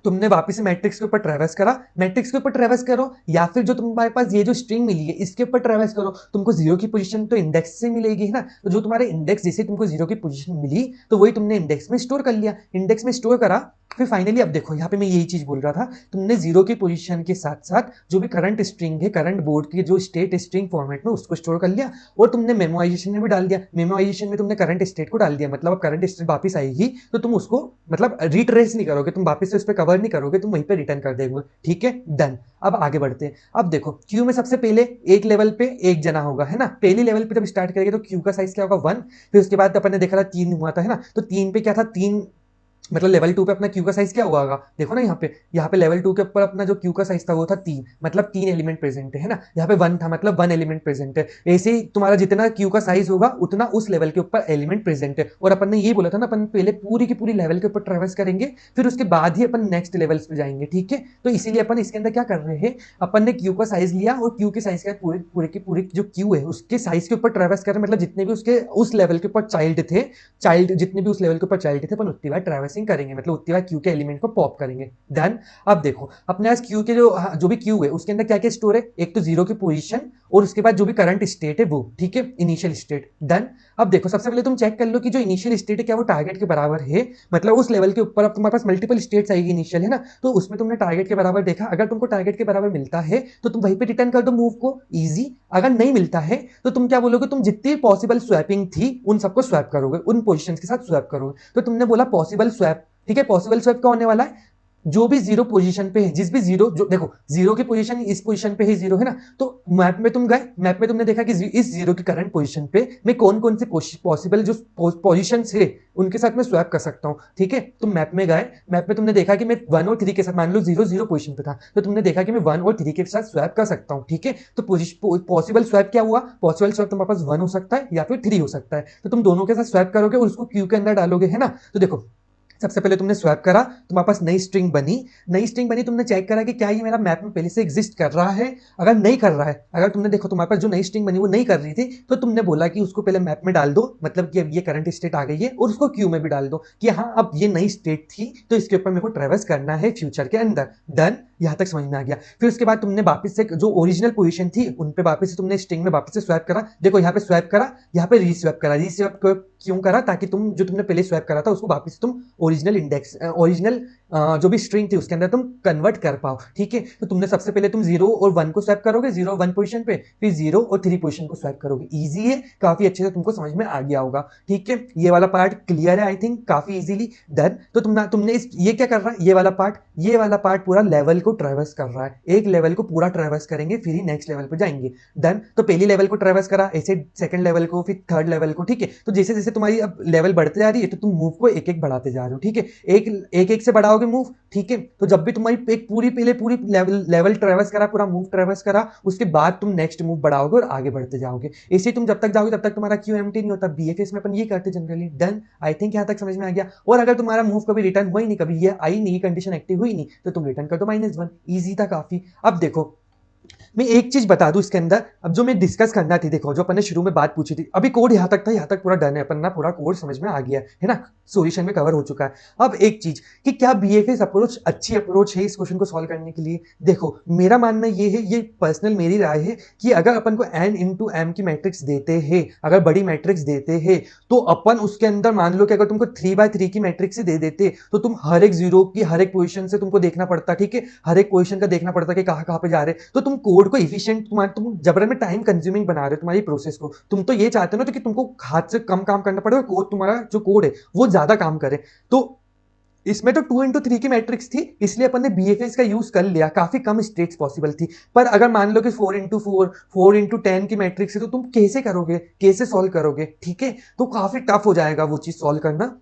तुमने वापस से मैट्रिक्स के ऊपर ट्रेवर्स करा, मैट्रिक्स के ऊपर ट्रेवर्स करो, या फिर जो तुम्हारे पास ये जो स्ट्रिंग मिली है इसके ऊपर ट्रेवर्स करो, तुमको जीरो की पोजीशन तो इंडेक्स से मिलेगी, है ना, तो जो तुम्हारे इंडेक्स जैसे तुमको जीरो की पोजीशन मिली तो वही तुमने इंडेक्स में स्टोर कर लिया, इंडेक्स में स्टोर करा। फिर फाइनली अब देखो यहाँ पे मैं यही चीज बोल रहा था, तुमने जीरो की पोजीशन के साथ साथ जो भी करंट स्ट्रिंग है, करंट बोर्ड की जो स्टेट स्ट्रिंग फॉर्मेट में, उसको स्टोर कर लिया, और तुमने मेमोराइजेशन में भी डाल दिया, मेमोराइजेशन में तुमने करंट स्टेट को डाल दिया, मतलब अब करंट स्टेट वापस आएगी तो तुम उसको मतलब रिट्रेस नहीं करोगे, तुम वापस से उस पर कवर नहीं करोगे, तुम वहीं पे रिटर्न कर देंगे, ठीक है, डन। अब आगे बढ़ते हैं, अब देखो क्यू में सबसे पहले एक लेवल पे एक जना होगा, है ना, पहली लेवल पे जब स्टार्ट करेंगे तो क्यू का साइज क्या होगा 1, फिर उसके बाद अपन ने देखा था 3 हुआ था, है ना, तो 3 पे क्या था, 3 मतलब लेवल 2 पे अपना क्यू का साइज क्या होगा, देखो ना यहाँ पे लेवल 2 के ऊपर अपना जो क्यू का साइज था वो था 3, मतलब 3 एलिमेंट प्रेजेंट है ना, यहाँ पे 1 था मतलब 1 एलिमेंट प्रेजेंट है, ऐसे ही तुम्हारा जितना क्यू का साइज होगा उतना उस लेवल के ऊपर एलिमेंट प्रेजेंट है, और अपन ने ये बोला था ना, अपन पहले पूरी की पूरी लेवल के ऊपर ट्रेवर्स करेंगे, फिर उसके बाद ही अपन नेक्स्ट लेवल्स पे जाएंगे, ठीक है। तो इसीलिए अपन इसके अंदर क्या कर रहे हैं, अपन ने क्यू का साइज लिया और क्यू के साइज का पूरे पूरे की पूरी जो क्यू है उसके साइज के ऊपर ट्रेवर्स कर रहे हैं, मतलब जितने भी उसके उस लेवल के ऊपर चाइल्ड थे, चाइल्ड जितने भी उस लेवल के ऊपर चाइल्ड थे अपन उतनी बार ट्रैवर्सिंग करेंगे, मतलब उतनी बार क्यू के एलिमेंट को पॉप करेंगे, डन। अब देखो अपने पास क्यू के जो भी क्यू है उसके अंदर क्या क्या स्टोर है, एक तो जीरो की पोजीशन और उसके बाद जो भी करंट स्टेट है वो, ठीक है, इनिशियल स्टेट। डन। अब देखो सबसे पहले तुम चेक कर लो कि जो इनिशियल स्टेट है क्या वो टारगेट के बराबर है, मतलब उस लेवल के ऊपर अब तुम्हारे पास मल्टीपल स्टेट्स आएगी इनिशियल, है ना, तो उसमें तुमने टारगेट के बराबर देखा, अगर तुमको टारगेट के बराबर मिलता है तो तुम वहीं पे रिटर्न कर दो मूव को, इजी। अगर नहीं मिलता है तो तुम क्या बोलोगे, तुम जितनी पॉसिबल स्वैपिंग थी उन सबको स्वैप करोगे, उन पोजीशंस के साथ स्वैप करोगे। तो तुमने बोला पॉसिबल स्वैप, ठीक है, पॉसिबल स्वैप क्या होने वाला है, जो भी जीरो पोजीशन पे है, जिस भी जीरो, जो देखो जीरो की पोजीशन इस पोजीशन पे ही जीरो है ना, तो मैप में तुम गए, मैप में तुमने देखा कि इस जीरो की करंट पोजीशन पे मैं कौन कौन से पॉसिबल जो पोजीशन है उनके साथ मैं स्वैप कर सकता हूं, ठीक है। तुम मैप में गए, मैप में तुमने देखा कि मैं 1 और 3 के साथ, मान लो जीरो जीरो पोजीशन पे था, तो तुमने देखा कि मैं 1 और 3 के साथ स्वैप कर सकता हूं, ठीक है। तो पॉसिबल स्वैप क्या हुआ, पॉसिबल स्वैप तुम्हारे पास 1 हो सकता है या फिर 3 हो सकता है, तो तुम दोनों के साथ स्वैप करोगे और उसको क्यू के अंदर डालोगे, है ना। तो देखो सबसे पहले तुमने स्वैप करा, तुम्हारे पास नई स्ट्रिंग बनी, नई स्ट्रिंग बनी, तुमने चेक करा कि क्या ये मेरा मैप में पहले से एग्जिस्ट कर रहा है, अगर नहीं कर रहा है, अगर तुमने देखो तुम्हारे पास जो नई स्ट्रिंग बनी वो नहीं कर रही थी, तो तुमने बोला कि उसको पहले मैप में डाल दो, मतलब कि अब ये करंट स्टेट आ गई है, और उसको क्यू में भी डाल दो कि हाँ अब ये नई स्टेट थी तो इसके ऊपर मेरे को ट्रेवर्स करना है फ्यूचर के अंदर। डन, यहां तक समझ में आ गया। फिर उसके बाद तुमने वापस से जो ओरिजिनल पोजीशन थी उन पे वापस से तुमने स्ट्रिंग में वापस से स्वैप करा, देखो यहाँ पे स्वैप करा, यहाँ पे रीस्वैप करा, रीस्वैप क्यों करा, ताकि तुम जो तुमने पहले स्वैप करा था उसको वापस तुम ओरिजिनल इंडेक्स, ओरिजिनल जो भी स्ट्रिंग थी उसके अंदर तुम कन्वर्ट कर पाओ, ठीक है। तो तुमने सबसे पहले तुम 0 और 1 को स्वैप करोगे, 0 1 पोजीशन पे, फिर 0 और 3 पोजीशन को स्वैप करोगे, इजी है, काफी अच्छे से तुमको समझ में आ गया होगा, ठीक है। ये वाला पार्ट क्लियर है आई थिंक, काफी इजीली डन। तो तुमने ये क्या कर रहा है, ये वाला पार्ट पूरा लेवल को ट्रेवर्स कर रहा है, एक लेवल को पूरा ट्रेवर्स करेंगे फिर ही नेक्स्ट लेवल पे जाएंगे। डन। तो पहली लेवल को ट्रेवर्स करा, ऐसे सेकंड लेवल को, फिर थर्ड लेवल को, ठीक है। तो जैसे जैसे तुम्हारी अब लेवल बढ़ते जा रही है तो तुम मूव को एक एक बढ़ाते जा रहे हो, ठीक है, एक एक से बढ़ाओगे मूव, ठीक है। तो जब भी तुम्हारी एक पूरी लेवल ट्रेवर्स करा, पूरा मूव ट्रेवर्स करा, उसके बाद तुम नेक्स्ट मूव बढ़ाओगे और आगे बढ़ते जाओगे, ऐसे तुम जब तक जाओगे तब तक तुम्हारा क्यू एम्प्टी नहीं होता। बीएफएस में अपन ये करते जनरली। डन, आई थिंक यहां तक समझ में आ गया। और अगर तुम्हारा मूव कभी रिटर्न हुआ ही नहीं, कभी ये आई नहीं, कंडीशन एक्टिव हुई नहीं, तो तुम रिटर्न कर दो -1, ईजी था काफी। अब देखो मैं एक चीज बता दूं इसके अंदर, अब जो मैं डिस्कस करना थी, देखो जो अपन ने शुरू में बात पूछी थी, अभी कोड यहां तक था, यहां तक पूरा डन है, अपन ना पूरा कोड समझ में आ गया है ना, सॉल्यूशन में कवर हो चुका है। अब एक चीज कि क्या बीएफएस अप्रोच अच्छी अप्रोच है इस क्वेश्चन को सॉल्व करने के लिए। देखो मेरा मानना ये है, ये पर्सनल मेरी राय है कि अगर अपन को n इंटू एम की मैट्रिक्स देते हैं, अगर बड़ी मैट्रिक्स देते हैं, तो अपन उसके अंदर मान लो कि अगर तुमको 3x3 की मैट्रिक्स से दे देते तो तुम हर एक जीरो की हर एक पोजीशन से तुमको देखना पड़ता, ठीक है, हर एक पोजीशन का देखना पड़ता कि कहां कहां पे जा रहे, तो तुम कोड को इफिशिएंट, तुम जबरन में टाइम कंज्यूमिंग बना रहे हो तुम्हारी प्रोसेस को, तुम तो ये चाहते हो ना तो कि तुमको हाथ से कम काम करना पड़े और कोड, तुम्हारा जो कोड है वो ज्यादा काम करे। तो इसमें तो 2x3 की मैट्रिक्स थी, इसलिए अपन ने बीएफएस का यूज कर लिया, काफी कम स्टेट्स पॉसिबल थी। पर अगर मान लो कि 4x4 4x10 की मैट्रिक्स है तो तुम कैसे करोगे, कैसे सॉल्व करोगे, ठीक है, तो काफी टफ हो जाएगा वो चीज सॉल्व करना।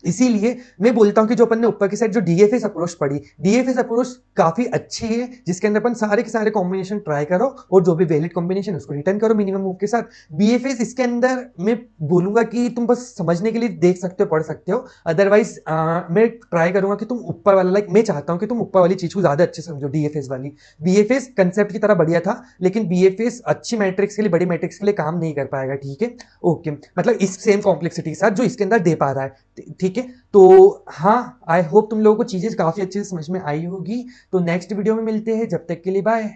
इसीलिए मैं बोलता हूं कि जो अपन ने ऊपर की साइड जो डीएफएस अप्रोच पढ़ी, डीएफएस अप्रोच काफी अच्छी है, जिसके अंदर अपन सारे के सारे कॉम्बिनेशन ट्राई करो और जो भी वैलिड कॉम्बिनेशन उसको रिटर्न करो मिनिमम मूव के साथ। बीएफएस इसके अंदर मैं बोलूंगा कि तुम बस समझने के लिए देख सकते हो, पढ़ सकते हो, अदरवाइज मैं ट्राई करूंगा कि तुम ऊपर वाला, लाइक मैं चाहता हूं कि तुम ऊपर वाली चीज को ज्यादा अच्छे से समझो, डीएफएस वाली। बीएफएस कंसेप्ट की तरह बढ़िया था, लेकिन बीएफएस अच्छी मैट्रिक्स के लिए, बड़ी मैट्रिक्स के लिए काम नहीं कर पाएगा, ठीक है, ओके, मतलब इस सेम कॉम्प्लेक्सिटी के साथ जो इसके अंदर दे पा रहा है, ठीक है। तो हाँ, आई होप तुम लोगों को चीजें काफी अच्छे से समझ में आई होगी। तो नेक्स्ट वीडियो में मिलते हैं, जब तक के लिए बाय।